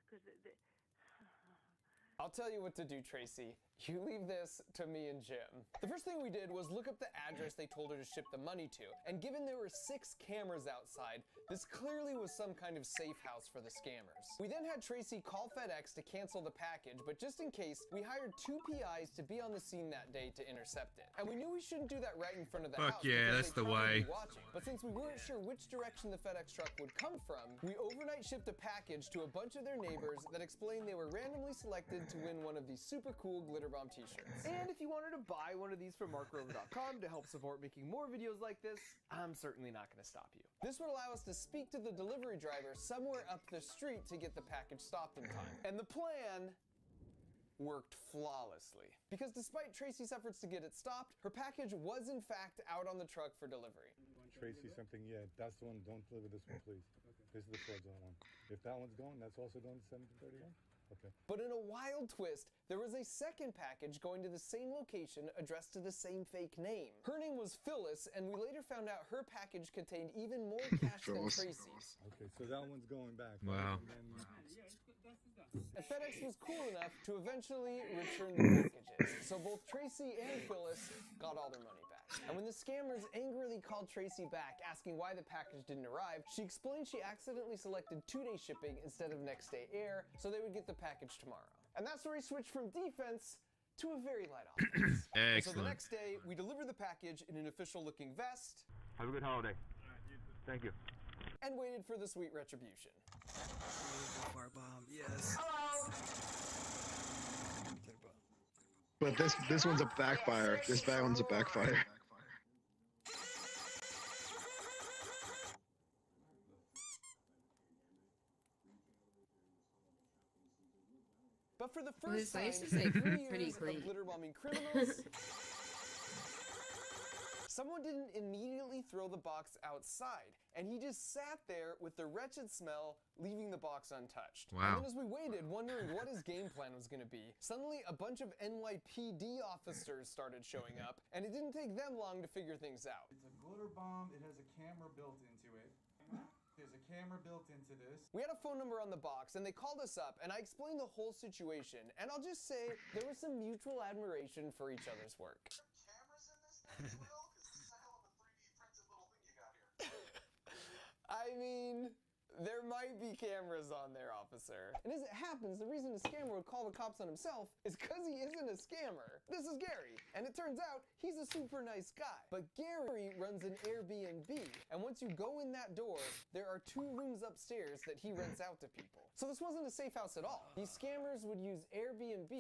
K: I'll tell you what to do, Tracy. You leave this to me and Jim. The first thing we did was look up the address they told her to ship the money to, and given there were 6 cameras outside, this clearly was some kind of safe house for the scammers. We then had Tracy call FedEx to cancel the package, but just in case, we hired 2 PIs to be on the scene that day to intercept it. And we knew we shouldn't do that right in front of the
G: Fuck
K: house.
G: yeah,
K: because
G: that's
K: they'd
G: the
K: probably
G: way.
K: be watching. But since we weren't sure which direction the FedEx truck would come from, we overnight shipped a package to a bunch of their neighbors that explained they were randomly selected to win one of these super cool Glitter Bomb t-shirts. And if you wanted to buy one of these from markrover.com to help support making more videos like this, I'm certainly not going to stop you. This would allow us to speak to the delivery driver somewhere up the street to get the package stopped in time. And the plan worked flawlessly. Because despite Tracy's efforts to get it stopped, her package was in fact out on the truck for delivery.
L: Tracy something, yeah, that's the one. Don't deliver this one, please. This is the fraudulent one. If that one's going, that's also going to 1731? Okay.
K: But in a wild twist, there was a second package going to the same location addressed to the same fake name. Her name was Phyllis, and we later found out her package contained even more cash than Tracy's.
L: Okay, so that one's going back.
G: Wow.
K: And FedEx was cool enough to eventually return the packages, so both Tracy and Phyllis got all their money back. And when the scammers angrily called Tracy back asking why the package didn't arrive, she explained she accidentally selected 2-day shipping instead of next day air, so they would get the package tomorrow. And that's where he switched from defense to a very light offense. And so the
M: Excellent.
K: next day, we deliver the package in an official-looking vest.
M: Have a good holiday. Thank you.
K: And waited for the sweet retribution.
H: Fart bomb, yes.
I: But this one's a backfire. This bad one's a backfire.
K: But for the
F: Well, his
K: first time
F: face is,
K: in
F: like,
K: 3
F: pretty
K: years
F: clean.
K: of glitter bombing criminals, someone didn't immediately throw the box outside, and he just sat there with the wretched smell, leaving the box untouched.
M: Wow.
K: And then as we waited, wondering what his game plan was going to be, suddenly a bunch of NYPD officers started showing up, and it didn't take them long to figure things out.
N: It's a glitter bomb. It has a camera built into it. There's a camera built into this.
K: We had a phone number on the box, and they called us up, and I explained the whole situation, and I'll just say there was some mutual admiration for each other's work. I mean, there might be cameras on there, officer. And as it happens, the reason a scammer would call the cops on himself is because he isn't a scammer. This is Gary, and it turns out he's a super nice guy. But Gary runs an Airbnb, and once you go in that door, there are 2 rooms upstairs that he rents out to people. So this wasn't a safe house at all. These scammers would use Airbnb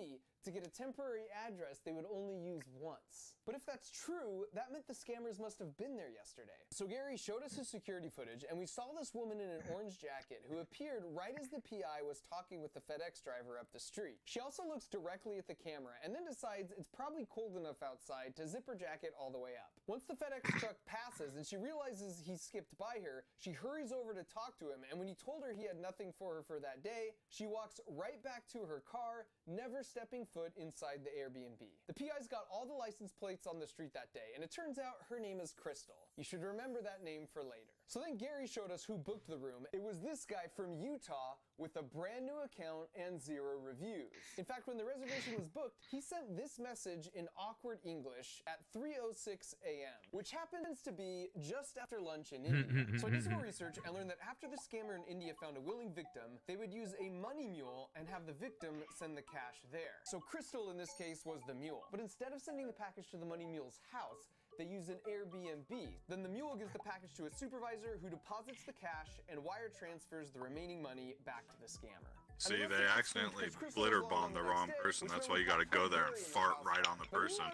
K: to get a temporary address they would only use once. But if that's true, that meant the scammers must have been there yesterday. So Gary showed us his security footage, and we saw this woman in an orange jacket who appeared right as the PI was talking with the FedEx driver up the street. She also looks directly at the camera and then decides it's probably cold enough outside to zip her jacket all the way up. Once the FedEx truck passes and she realizes he skipped by her, she hurries over to talk to him, and when he told her he had nothing for her for that day, she walks right back to her car, never stepping foot inside the Airbnb. The PI's got all the license plates on the street that day, and it turns out her name is Crystal. You should remember that name for later. So then Gary showed us who booked the room. It was this guy from Utah with a brand new account and 0 reviews. In fact, when the reservation was booked, he sent this message in awkward English at 3:06 a.m., which happens to be just after lunch in India. So I did some more research and learned that after the scammer in India found a willing victim, they would use a money mule and have the victim send the cash there. So Crystal in this case was the mule. But instead of sending the package to the money mule's house, they use an Airbnb. Then the mule gives the package to a supervisor who deposits the cash and wire transfers the remaining money back to the scammer.
O: See, they accidentally glitter bombed the wrong person. That's why you gotta go there and fart right on the person.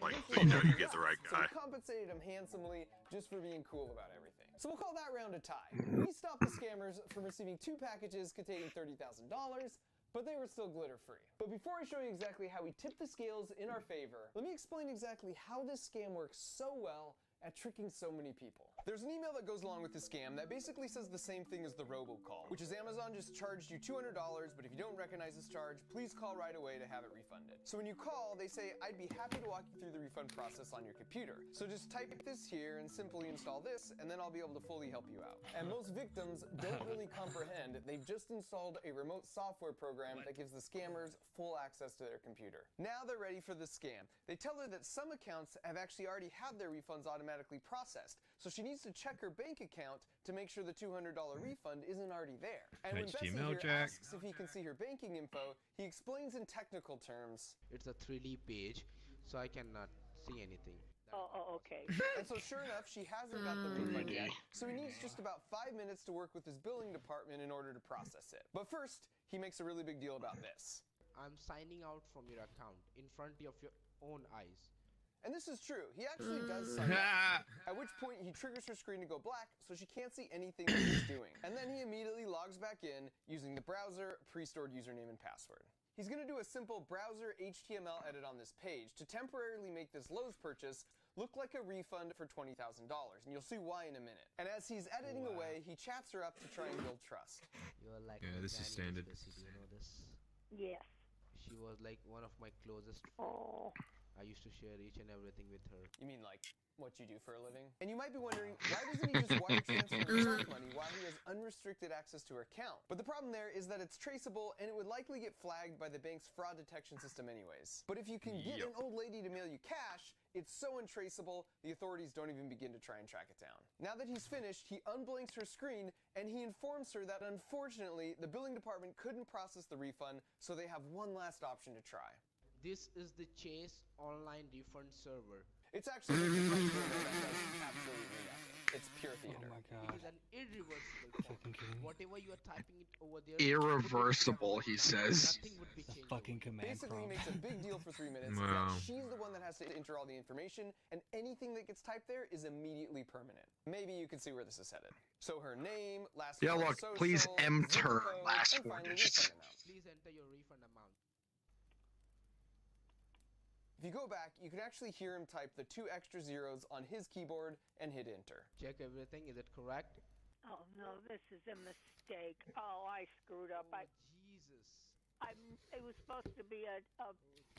O: Like, so you know you get the right
K: So
O: guy.
K: we compensated him handsomely just for being cool about everything. So we'll call that round a tie. We stopped the scammers from receiving 2 packages containing $30,000, but they were still glitter-free. But before I show you exactly how we tip the scales in our favor, let me explain exactly how this scam works so well at tricking so many people. There's an email that goes along with the scam that basically says the same thing as the robocall, which is Amazon just charged you $200, but if you don't recognize this charge, please call right away to have it refunded. So when you call, they say, I'd be happy to walk you through the refund process on your computer. So just type this here and simply install this, and then I'll be able to fully help you out. And most victims don't really comprehend. They've just installed a remote software program that gives the scammers full access to their computer. Now they're ready for the scam. They tell her that some accounts have actually already had their refunds automatically processed, so she needs to check her bank account to make sure the $200 refund isn't already there. And when Bessie
M: HTML
K: here
M: Jack.
K: asks if he can see her banking info, he explains in technical terms.
P: It's a 3D page, so I cannot see anything.
C: Oh, okay.
K: And so sure enough, she hasn't got the refund yet, so he needs just about 5 minutes to work with his billing department in order to process it. But first, he makes a really big deal about this.
P: I'm signing out from your account in front of your own eyes.
K: And this is true. He actually does sign up, at which point he triggers her screen to go black so she can't see anything that he's doing. And then he immediately logs back in using the browser pre-stored username and password. He's going to do a simple browser HTML edit on this page to temporarily make this Lowe's purchase look like a refund for $20,000, and you'll see why in a minute. And as he's editing away, he chats her up to try and build trust.
P: You're like
M: Yeah, this is standard.
P: Do you know this?
C: Yes.
P: She was like one of my closest.
C: Oh.
P: I I used to share each and everything with her.
K: You mean like what you do for a living? And you might be wondering, why doesn't he just wire transfer himself money while he has unrestricted access to her account? But the problem there is that it's traceable and it would likely get flagged by the bank's fraud detection system anyways. But if you can get an old lady to mail you cash, it's so untraceable, the authorities don't even begin to try and track it down. Now that he's finished, he unblinks her screen and he informs her that unfortunately, the billing department couldn't process the refund, so they have one last option to try.
P: This is the Chase online refund server.
K: It's actually just a that does absolutely nothing. It's pure theater.
H: Oh my
P: It
H: god.
P: is an irreversible form. Whatever you are typing it over there.
I: Irreversible, he says.
P: Nothing would be changed.
H: Fucking command
K: Basically, he
H: prompt.
K: makes a big deal for 3 minutes.
O: Wow.
K: That she's the one that has to enter all the information, and anything that gets typed there is immediately permanent. Maybe you can see where this is headed. So her name, last
I: Yeah,
K: four
I: look,
K: social,
I: please enter
K: zip code,
I: last
K: and
I: 4
K: finally
I: digits.
K: refund amount.
P: Please enter your refund amount.
K: If you go back, you can actually hear him type the 2 extra zeros on his keyboard and hit enter.
P: Check everything. Is it correct?
C: Oh no, this is a mistake. Oh, I screwed up.
P: Jesus.
C: It was supposed to be a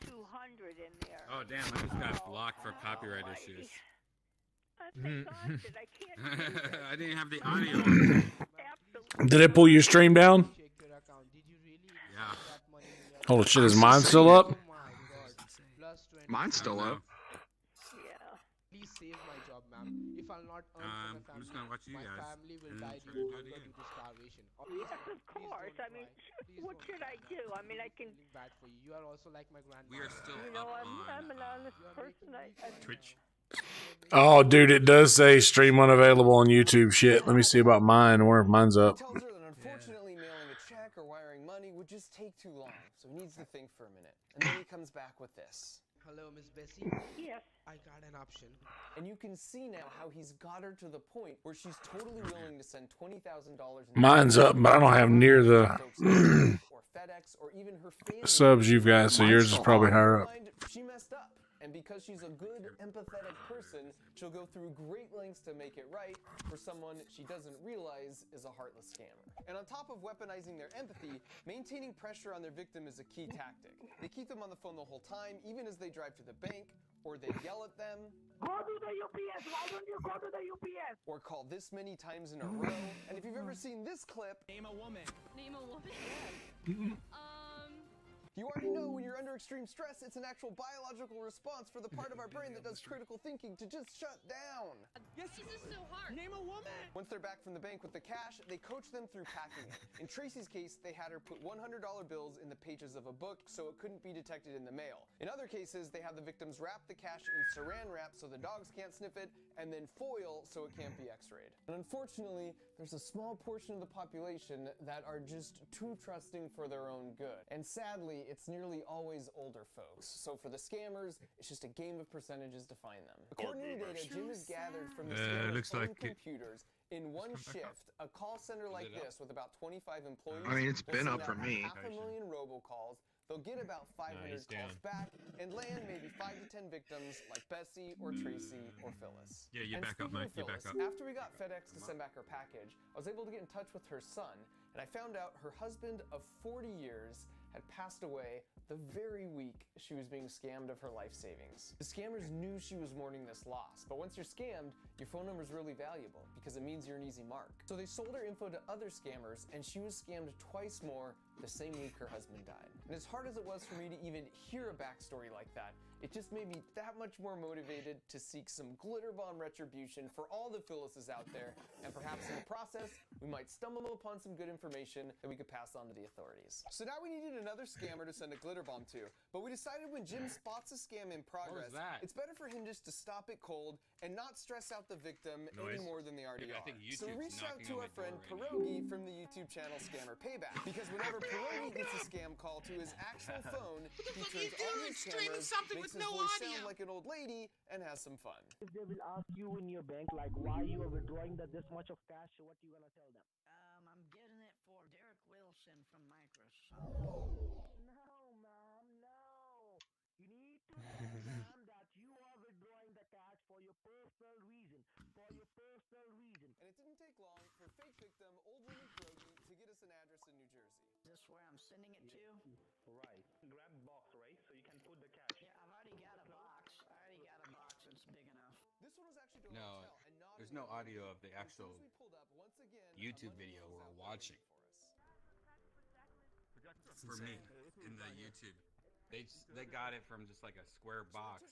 C: 200 in there.
B: Oh damn! I just got blocked for copyright issues.
C: I'm exhausted. I can't do this.
B: I didn't have the audio on.
C: Absolutely.
A: Did it pull your stream down?
P: Check your account. Did you really
B: Yeah.
P: that money in your
A: Holy shit, is mine still up?
P: Oh my god. Plus 20.
I: Mine's still up.
C: Yeah.
P: Please save my job, ma'am. If I'll not earn for my
B: I'm
P: family,
B: just gonna watch you
P: my
B: guys.
P: family will
B: and
P: die
B: try
P: due
B: to do it
P: to
B: again.
P: starvation.
C: Yes, of course. I mean, what should I do? I mean, I can.
P: Bad for you. You are also like my grandma.
B: We are still
C: You know,
B: up
C: I'm an
B: on
C: honest person. I
B: Twitch.
A: Oh, dude, it does say stream unavailable on YouTube. Shit, let me see about mine. I wonder if mine's up.
K: He tells her that unfortunately mailing a check or wiring money would just take too long, so he needs to think for a minute. And then he comes back with this.
P: Hello, Miss Bessie.
C: Yes.
P: I got an option.
K: And you can see now how he's got her to the point where she's totally willing to send $20,000.
A: Mine's up, but I don't have near the
K: or FedEx or even her family
A: subs you've got, so yours is probably higher up.
K: She messed up. And because she's a good, empathetic person, she'll go through great lengths to make it right for someone she doesn't realize is a heartless scammer. And on top of weaponizing their empathy, maintaining pressure on their victim is a key tactic. They keep them on the phone the whole time, even as they drive to the bank, or they yell at them.
C: Go to the UPS. Why don't you go to the UPS?
K: Or call this many times in a row. And if you've ever seen this clip,
Q: Name a woman.
R: Name a woman?
K: you already know when you're under extreme stress, it's an actual biological response for the part of our brain that does critical thinking to just shut down.
R: Yes, this is so hard.
Q: Name a woman.
K: Once they're back from the bank with the cash, they coach them through packing it. In Tracy's case, they had her put $100 bills in the pages of a book so it couldn't be detected in the mail. In other cases, they have the victims wrap the cash in saran wrap so the dogs can't sniff it, and then foil so it can't be x-rayed. And unfortunately, there's a small portion of the population that are just too trusting for their own good. And sadly, it's nearly always older folks. So for the scammers, it's just a game of percentages to find them. According to the data Jim has gathered from the scammers'
O: looks
K: own
O: like it-
K: computers, in one shift, a call center like this with about 25 employees
I: I mean, it's
K: will
I: been
K: send
I: up for
K: out
I: me.
K: 500,000 robocalls. They'll get about 500
E: he's
K: calls
E: down.
K: back and land maybe 5 to 10 victims like Bessie or Tracy or Phyllis.
O: Yeah, you
K: And
O: back up,
K: speaking
O: Mike,
K: of
O: you back
K: Phyllis,
O: up.
K: after we got FedEx to send back her package, I was able to get in touch with her son, and I found out her husband of 40 years had passed away the very week she was being scammed of her life savings. The scammers knew she was mourning this loss, but once you're scammed, your phone number is really valuable because it means you're an easy mark. So they sold her info to other scammers, and she was scammed twice more the same week her husband died. And as hard as it was for me to even hear a backstory like that, it just made me that much more motivated to seek some glitter bomb retribution for all the Phyllises out there, and perhaps in the process, we might stumble upon some good information that we could pass on to the authorities. So now we needed another scammer to send a glitter bomb to, but we decided when Jim spots a scam in progress,
B: that?
K: it's better for him just to stop it cold and not stress out the victim any
B: Noise.
K: more than they already
B: I
K: are.
B: think
K: So we
B: YouTube's
K: reached out
B: knocking
K: to
B: on
K: our
B: my
K: friend
B: door
K: Pierogi from the YouTube channel Scammer Payback, because whenever Pierogi gets a scam call to his actual phone, he turns on his cameras, makes his voice sound like an old lady, and has some fun.
S: If they will ask you in your bank like why you are withdrawing this much of cash, what you gonna tell them?
T: I'm getting it for Derek Wilson from Microsoft.
S: No, mom, no. You need to tell them that you are withdrawing the cash for your personal reason. For your personal reason.
K: And it didn't take long for fake victim old woman Pierogi to get us an address in New Jersey.
T: Is this where I'm sending it to?
S: Right. Grab box, right? So you can put the cash.
T: Yeah, I've already got a box.
B: No, there's no audio of the actual YouTube video we're watching. For me, in the YouTube, they got it from just like a square box.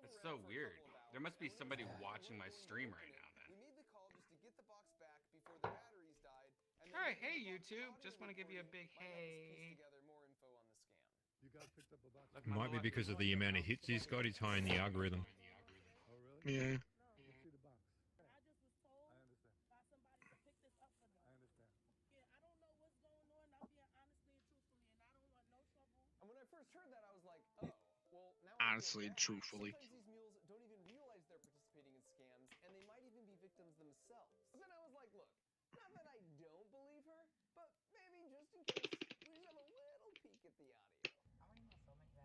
B: It's so weird. There must be somebody watching my stream right now. Then.
K: We made the call just to get the box back before the batteries died. And
B: All right, hey YouTube, just want to give you a big hey.
K: Together more info on the scam.
L: You guys picked up a box.
G: Might be because of the amount of hits he's got. He's high in the algorithm.
L: Oh, really?
I: Yeah.
L: Let's see the box.
S: I just was told
L: I understand.
S: by somebody to pick this up for them.
L: I understand.
S: Yeah, I don't know what's going on. I'm being honestly and truthfully, and I don't want no trouble.
K: And when I first heard that, I was like, oh, well, now
I: Honestly, truthfully.
K: sometimes these mules don't even realize they're participating in scams, and they might even be victims themselves. But then I was like, look, not that I don't believe her, but maybe just in case, we just have a little peek at the audio.
C: I'm running my so many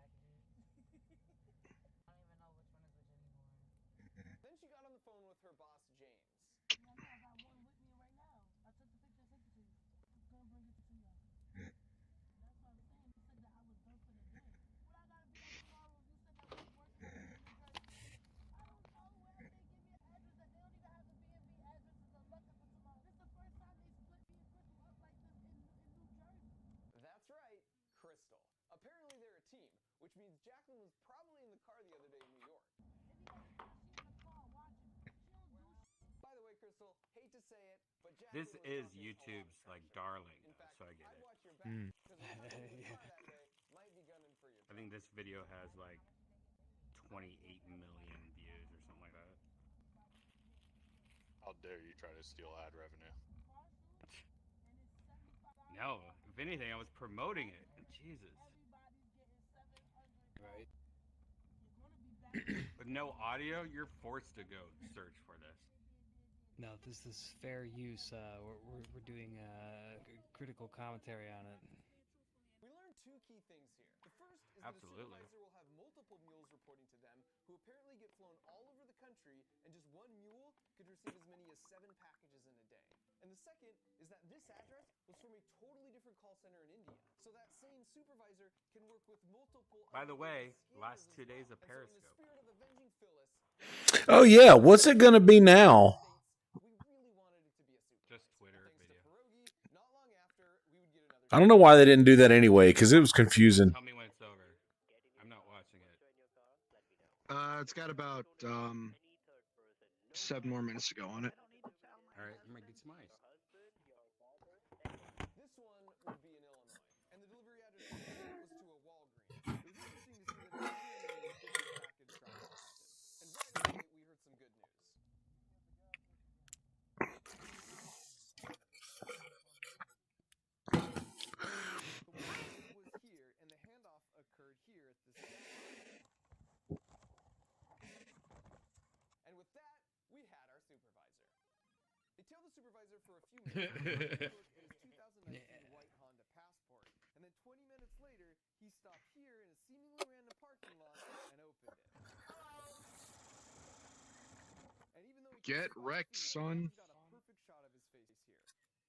C: packages. I don't even know which one is which anymore.
K: Then she got on the phone with her boss, James.
S: Yeah, I got one with me right now. I took the picture and sent it to you. I'm gonna bring it to y'all. That's what I'm saying. He said that I was done for the day. What I gotta be at tomorrow if you said that was working in New Jersey? I don't know where they give me an address that they don't even have a B&B addresses or nothing for tomorrow. This is the first time they split me and Crystal up like this in New Jersey.
K: That's right, Crystal. Apparently they're a team, which means Jacqueline was probably in the car the other day in New York. By the way, Crystal, hate to say it, but Jacqueline
B: This is YouTube's like darling, so I get
K: I'd
B: it.
K: watch your back, because the car that day might be gunning for your
B: I think this video has like 28 million views or something like that.
O: How dare you try to steal ad revenue?
B: No, if anything, I was promoting it. Jesus.
H: Right.
B: With no audio, you're forced to go search for this.
H: No, this is fair use. We're doing critical commentary on it.
K: We learned two key things here. The first is
B: Absolutely.
K: that a supervisor will have multiple mules reporting to them who apparently get flown all over the country, and just one mule could receive as many as 7 packages in a day. And the second is that this address was from a totally different call center in India. So that same supervisor can work with multiple
B: By the way, last 2 days of Periscope.
K: spirit of avenging Phyllis,
A: Oh yeah, what's it gonna be now?
K: we really wanted it to be a supervisor.
B: Just Twitter video.
K: Not long after, we would get another
A: I don't know why they didn't do that anyway, because it was confusing.
B: Tell me when it's over. I'm not watching it.
I: It's got about 7 more minutes to go on it.
B: All right, I'm gonna get some ice.
K: This one would be in Illinois, and the delivery address was to a Walgreens. It was interesting to see that the package drop happened. And right away, we heard some good news. The Walgreens was here, and the handoff occurred here at this gas. And with that, we had our supervisor. They tailed the supervisor for a few minutes and looked at his 2019 white Honda Passport. And then 20 minutes later, he stopped here in a seemingly random parking lot and opened it. And even though he
I: Get wrecked, son.
K: got a perfect shot of his face here.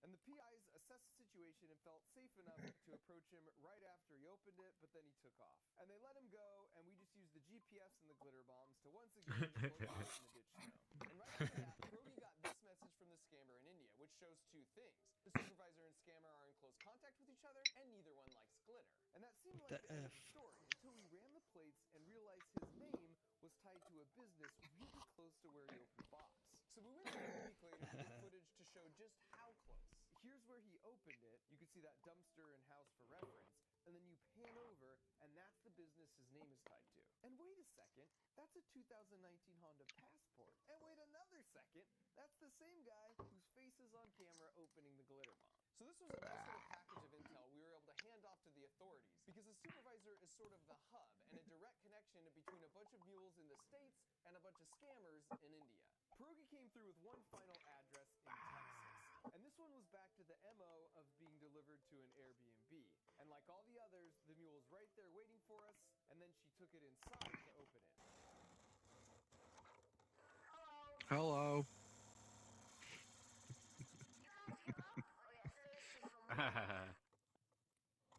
K: And the PIs assessed the situation and felt safe enough to approach him right after he opened it, but then he took off. And they let him go, and we just used the GPS and the glitter bombs to once again deploy him in the ditch snow. And right after that, Progi got this message from the scammer in India, which shows 2 things. The supervisor and scammer are in close contact with each other, and neither one likes glitter. And that seemed like the end of the story, until we ran the plates and realized his name was tied to a business really close to where he opened the box. So we went back a week later to get footage to show just how close. Here's where he opened it. You can see that dumpster and house for reference. And then you pan over, and that's the business his name is tied to. And wait a second, that's a 2019 Honda Passport. And wait another second, that's the same guy whose face is on camera opening the glitter bomb. So this was a nice little package of intel we were able to hand off to the authorities, because the supervisor is sort of the hub and a direct connection between a bunch of mules in the States and a bunch of scammers in India. Progi came through with one final address in Texas. And this one was back to the MO of being delivered to an Airbnb. And like all the others, the mule was right there waiting for us, and then she took it inside to open it.
I: Hello.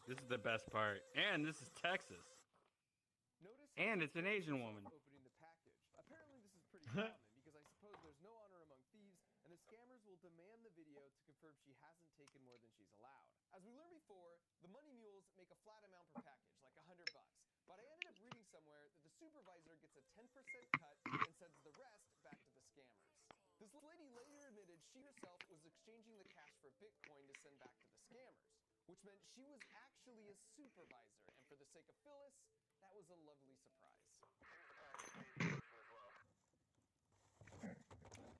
B: This is the best part. And this is Texas.
K: Notice
B: and it's an Asian woman.
K: Opening the package. Apparently this is pretty common, because I As we learned before, the money mules make a flat amount per package, like $100. But I ended up reading somewhere that the supervisor gets a 10% cut and sends the rest back to the scammers. This lady later admitted she herself was exchanging the cash for Bitcoin to send back to the scammers, which meant she was actually a supervisor. And for the sake of Phyllis, that was a lovely surprise.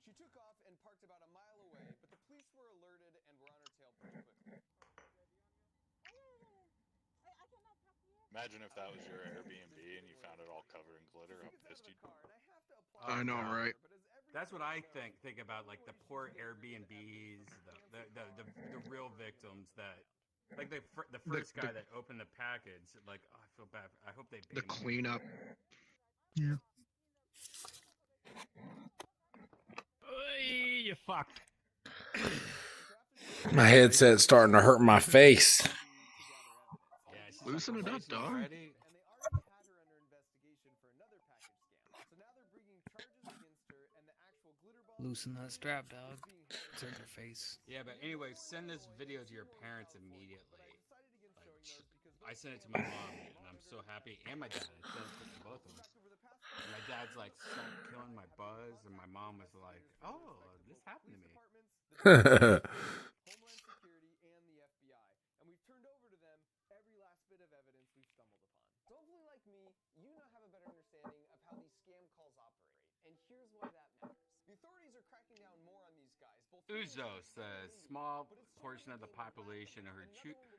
K: She took off and parked about a mile away, but the police were alerted and were on her tail pretty quickly.
O: Imagine if that was your Airbnb and you found it all covered in glitter. How pissed you'd be.
I: I know, right?
B: That's what I think about, like the poor Airbnbs, the real victims that, like the first guy that opened the package. Like, oh, I feel bad. I hope they pay
I: The
B: him.
I: cleanup. Yeah.
B: You fucked.
A: My headset's starting to hurt my face.
I: Loosen it up, dog.
H: Loosen that strap, dog. It's hurt your face.
B: Yeah, but anyway, send this video to your parents immediately. Like, I sent it to my mom, and I'm so happy, and my dad. I sent it to both of them. And my dad's like, stop killing my buzz, and my mom was like, oh, this happened to me.
K: Homeland Security and the FBI, and we've turned over to them every last bit of evidence we've stumbled upon. So hopefully, like me, you now have a better understanding of how these scam calls operate, and here's why that matters. The authorities are cracking down more on these guys.
B: Uzos, a small portion of the population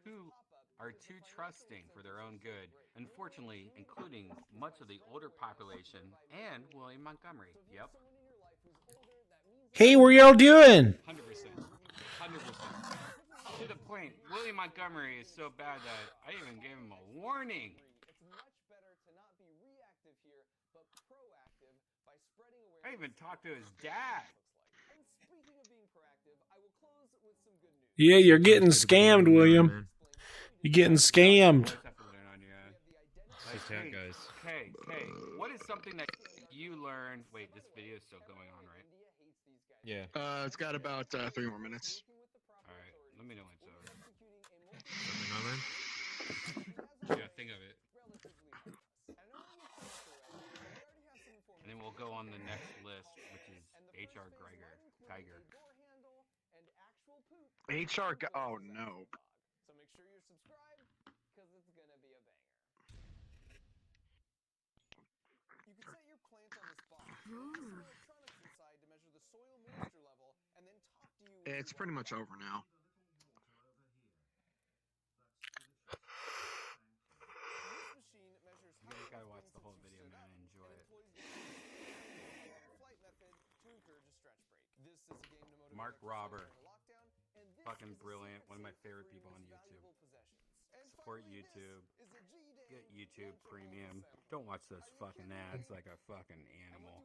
B: who are too trusting for their own good, unfortunately, including much of the older population and William Montgomery. Yep.
A: Hey, where y'all doing?
B: 100%. 100%. To the point, William Montgomery is so bad that I even gave him a warning.
K: It's much better to not be reactive here, but proactive by spreading awareness.
B: I even talked to his dad.
K: And speaking of being proactive, I will close with some good news.
A: Yeah, you're getting scammed, William. You're getting scammed.
G: Just how it goes.
B: Okay, what is something that you learned? Wait, this video is still going on, right?
G: Yeah.
I: It's got about 3 more minutes.
B: All right, let me know when it's over.
G: Something I learned?
B: Yeah, think of it. And then we'll go on the next list, which is HR Geiger.
I: Oh no.
K: So make sure you're subscribed, because it's gonna be a banger. You can set your plant on this box. There's some electronics inside to measure the soil moisture level, and then talk to you.
I: It's pretty much over now.
K: This machine measures how
B: You gotta watch the whole video, man. Enjoy it.
K: Flight method to encourage a stretch break. This is a game to motivate
B: Mark Robber.
K: lockdown, and this
B: Fucking
K: is a
B: brilliant.
K: sample
B: One of my
K: set
B: favorite
K: of
B: people on
K: most
B: YouTube.
K: valuable possessions. And
B: Support
K: finally,
B: YouTube.
K: this is a G-Day
B: Get YouTube
K: lunchable
B: Premium.
K: sample.
B: Don't watch those fucking ads like a fucking animal.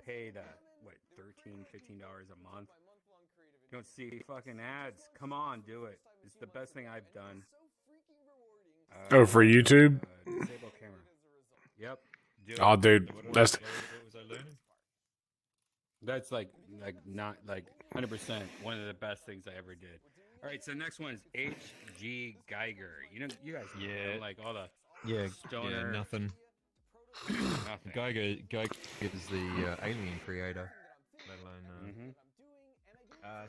B: Pay the, what, $13, $15 a month? You don't see fucking ads. Come on, do it. It's the best thing I've done.
A: Oh, for YouTube?
B: Disable camera. Yep. Do
A: Oh,
B: it.
A: dude, that's
G: What was I learning?
B: That's like not like 100% one of the best things I ever did. All right, so next one is H.G. Geiger. You know, you guys know him, like all the stoner.
G: Nothing.
B: Nothing.
G: Geiger is the alien creator, let alone.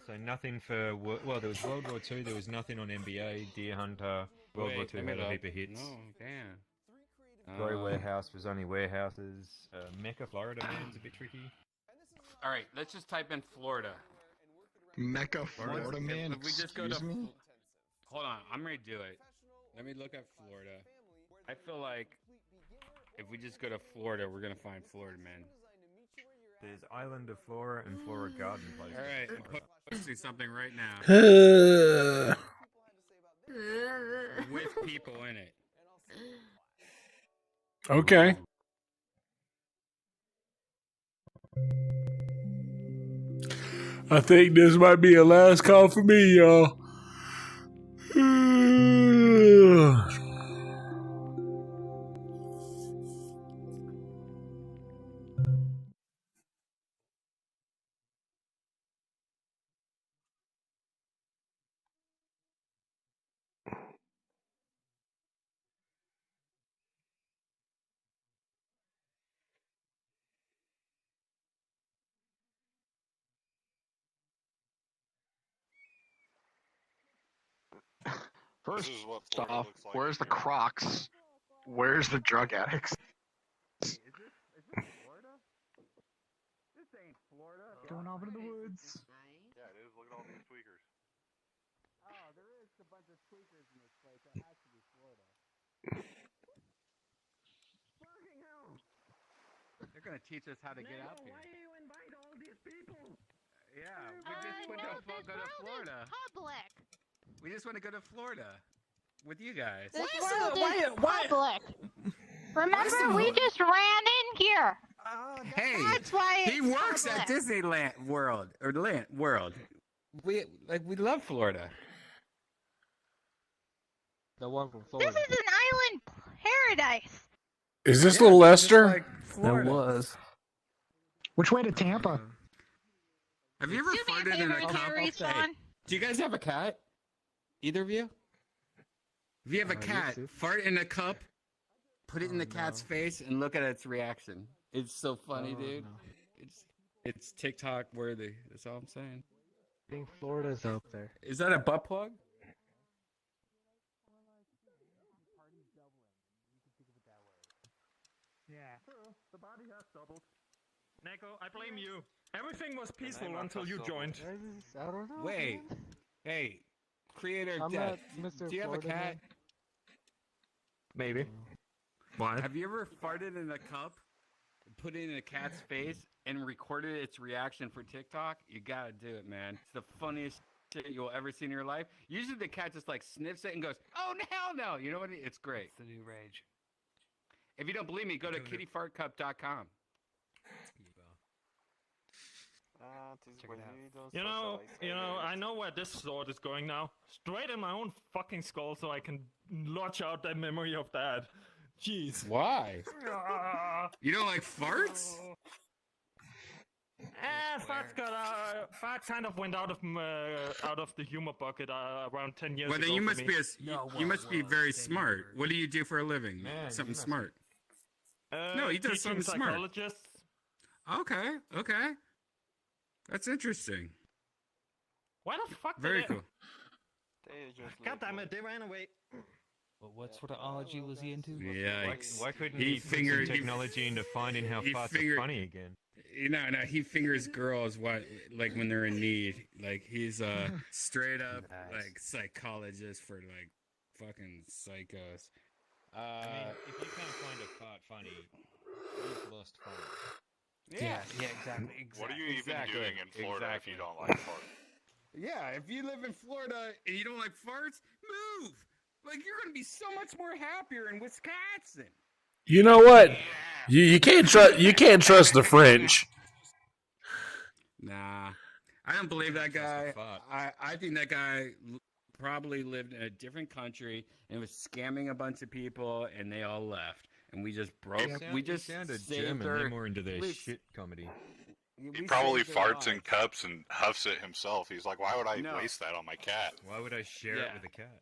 G: So nothing for well, there was World War II. There was nothing on NBA, Deer Hunter. World War II had a heap of hits.
B: No, damn.
G: Glory Warehouse was only warehouses. Mecca, Florida man's a bit tricky.
B: All right, let's just type in Florida.
I: Mecca, Florida man.
B: If we just go to,
I: Excuse me?
B: hold on, I'm ready to do it. Let me look at Florida. I feel like if we just go to Florida, we're gonna find Florida man.
G: There's Island of Flora and Flora Garden Place.
B: All right, I'm posting something right now with people in it.
A: Okay. I think this might be a last call for me, y'all.
I: First
O: This is what Florida
I: off,
O: looks like.
I: where's the Crocs? Where's the drug addicts?
B: Is this Florida? This ain't Florida.
I: Going off into the woods.
O: Yeah, it is. Look at all these tweakers.
B: Oh, there is a bunch of tweakers in this place. That has to be Florida. Fucking hell! They're gonna teach us how to get out here.
T: Why do you invite all these people?
B: Yeah, we just want to go to Florida.
C: Public.
B: We just want to go to Florida with you guys.
C: This world is public. Remember, we just ran in here.
B: Hey,
C: That's why
B: he
C: it's
B: works at
C: public.
B: Disneyland World. We love Florida.
P: The one from
C: This
P: Florida.
C: is an island paradise.
A: Is this little Lester?
H: That was.
J: Which way to Tampa?
B: Have you ever
C: Do me a
B: farted in a
C: favor,
B: cup?
C: Respawn.
B: Do you guys have a cat? Either of you? If you have a cat, fart in a cup, put it in the cat's face, and look at its reaction. It's so funny, dude.
P: No.
B: It's TikTok worthy. That's all I'm saying.
P: I think Florida's up there.
B: Is that a butt plug?
E: Yeah. True. The body has doubled. Neko, I blame you. Everything was peaceful until you joined.
P: I don't know.
B: Wait.
P: man.
B: Hey, creator
P: I'm
B: Death.
P: not Mr.
B: Do you have
P: Florida
B: a cat?
P: man.
E: Maybe. Why?
B: Have you ever farted in a cup, put it in a cat's face, and recorded its reaction for TikTok? You gotta do it, man. It's the funniest shit you'll ever see in your life. Usually the cat just like sniffs it and goes, "Oh hell no!" You know what? It's great.
H: It's the new rage.
B: If you don't believe me, go to kittyfartcup.com.
E: You know, I know where this sword is going now. Straight in my own fucking skull so I can launch out that memory of that. Jeez.
B: Why? You don't like farts?
E: Farts kind of went out of the humor bucket around 10 years
B: Well,
E: ago.
B: then you
E: for
B: must
E: me.
B: be you must be very smart. What do you do for a living? Something smart. No, he does
E: teaching
B: something smart.
E: psychologists.
B: Okay. That's interesting.
E: Why the fuck
B: Very
E: did they...
B: cool.
E: God damn it, they ran away.
H: What sort of ology was he into?
B: Yeah,
G: Why couldn't he put some technology into finding how farts are funny again?
B: No, he fingers girls like when they're in need. Like he's a straight up like psychologist for like fucking psychos.
G: I mean, if you can't find a fart funny, you've lost fun.
H: Yeah, exactly.
O: What are you even doing in Florida if you don't like farts?
B: Yeah, if you live in Florida and you don't like farts, move. Like you're gonna be so much more happier in Wisconsin.
A: You know what? You can't trust the French.
B: Nah, I don't believe that guy. I think that guy probably lived in a different country and was scamming a bunch of people, and they all left, and we just broke. We just
G: sounded
B: saved
G: German.
B: their-
G: They're more into their
B: we-
G: shit comedy.
O: He probably farts in cups and huffs it himself. He's like, why would I waste that on my cat?
G: Why would I share it
B: Yeah.
G: with a cat?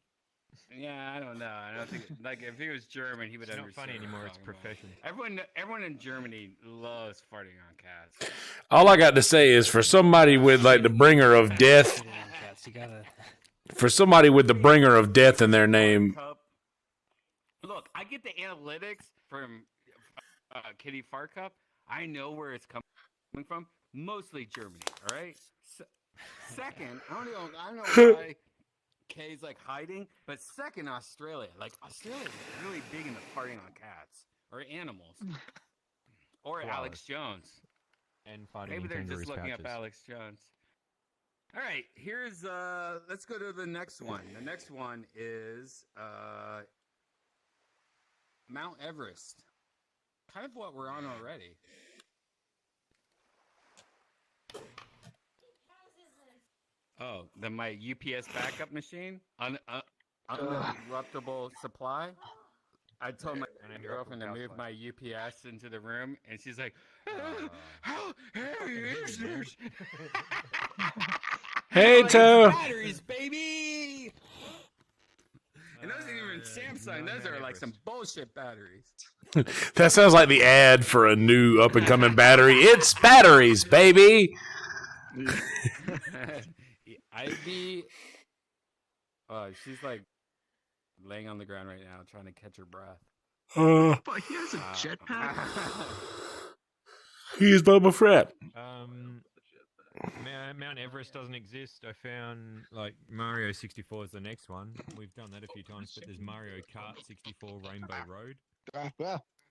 B: Yeah, I don't know. I don't think like if he was German, he would
G: It's not
B: understand.
G: funny
B: what
G: anymore,
B: I'm
G: it's
B: talking about.
G: profession.
B: Everyone in Germany loves farting on cats.
A: All I got to say is for somebody with like the bringer of death,
H: You gotta.
A: for somebody with the bringer of death in their name,
B: Look, I get the analytics from Kitty Fart Cup. I know where it's coming from. Mostly Germany. All right. Second, I don't know why Kay's like hiding, but second, Australia. Like Australia is really big into farting on cats or animals, or
G: Koalas.
B: Alex Jones.
G: And farting
B: Maybe
G: in
B: they're
G: kangaroos'
B: just looking up
G: pouches.
B: Alex Jones. All right, here's let's go to the next one. The next one is Mount Everest. Kind of what we're on already. Oh, my UPS backup machine, uninterruptible supply. I told my girlfriend to move my UPS into the room, and she's like, "How heavy is this?"
A: Hey, Toe.
B: Batteries, baby. And those aren't even Samsung. Those are like some bullshit batteries.
A: that sounds like the ad for a new up and coming battery. It's batteries, baby.
B: Ivy. She's like laying on the ground right now, trying to catch her breath.
I: But he has a jetpack.
A: He's Boba Fett.
G: Mount Everest doesn't exist. I found like Mario 64 is the next one. We've done that a few times, but there's Mario Kart 64 Rainbow Road.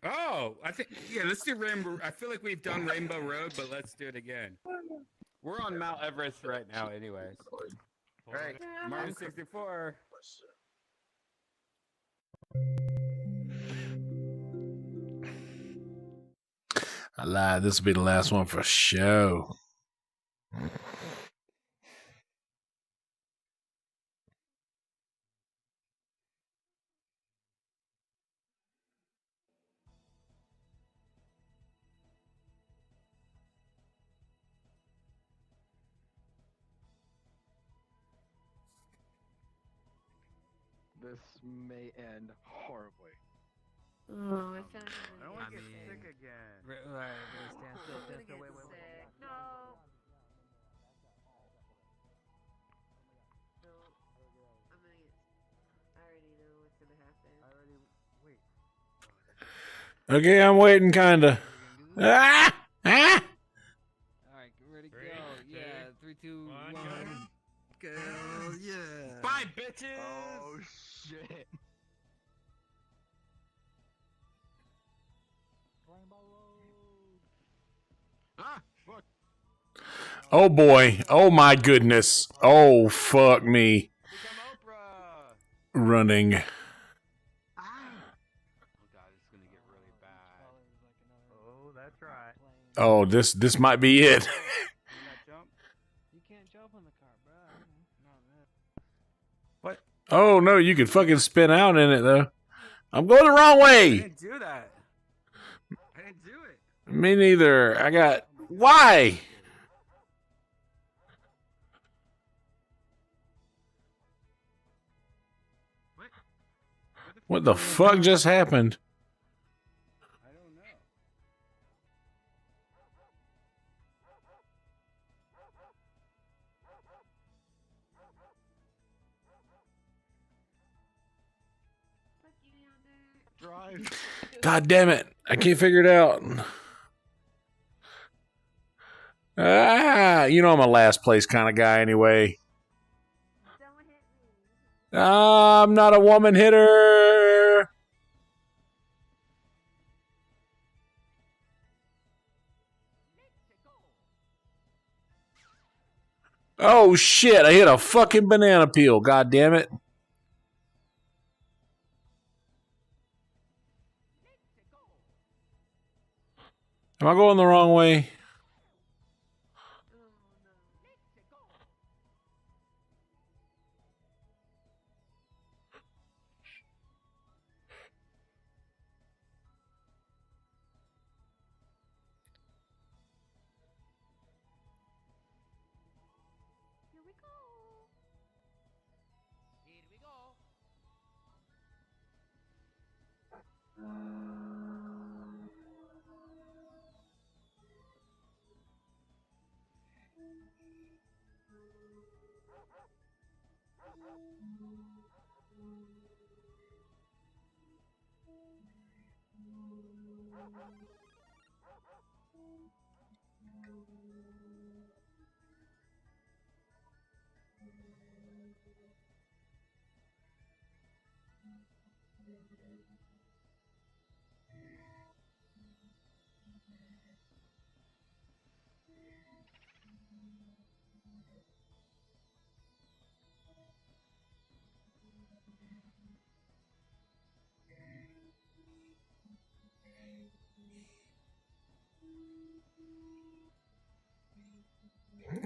B: Oh, I think let's do Rainbow. I feel like we've done Rainbow Road, but let's do it again. We're on Mount Everest right now, anyways. All right, Mario 64.
A: I lied. This will be the last one for show.
I: This may end horribly.
F: Oh, I found
D: I don't want to get sick again. Right, stand still, stand still. Wait.
F: No. No. I'm gonna get. I already know what's gonna happen.
D: Wait.
A: Okay, I'm waiting, kinda. Ah! Ah!
H: Alright, get ready, go. Yeah, 3, 2, 1. Go, yeah.
B: Bye, bitches!
I: Oh, shit.
B: Ah, fuck.
A: Oh boy. Oh my goodness. Oh fuck me. Running.
B: Oh god, it's gonna get really bad.
D: Oh, that's right.
A: Oh, this might be it.
H: You can't jump on the car, bro.
B: What?
A: Oh no, you can fucking spin out in it though. I'm going the wrong
B: I
A: way.
B: didn't do that. I didn't do it.
A: Me neither. I got. Why? What the fuck just happened?
B: I don't know.
I: Drive.
A: God damn it. I can't figure it out. Ah, you know I'm a last place kind of guy anyway. I'm not a woman hitter. Oh shit, I hit a fucking banana peel. God damn it. Am I going the wrong way?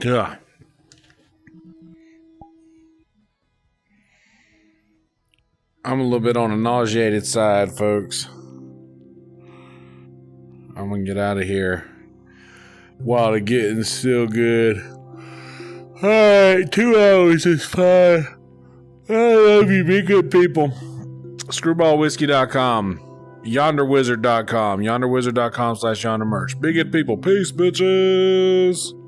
A: Yeah. I'm a little bit on the nauseated side, folks. I'm gonna get out of here while the getting's still good. Alright, 2 hours is fine. I love you, be good people. Screwballwhiskey.com, YonderWizard.com, YonderWizard.com/YonderMerch. Be good people. Peace, bitches.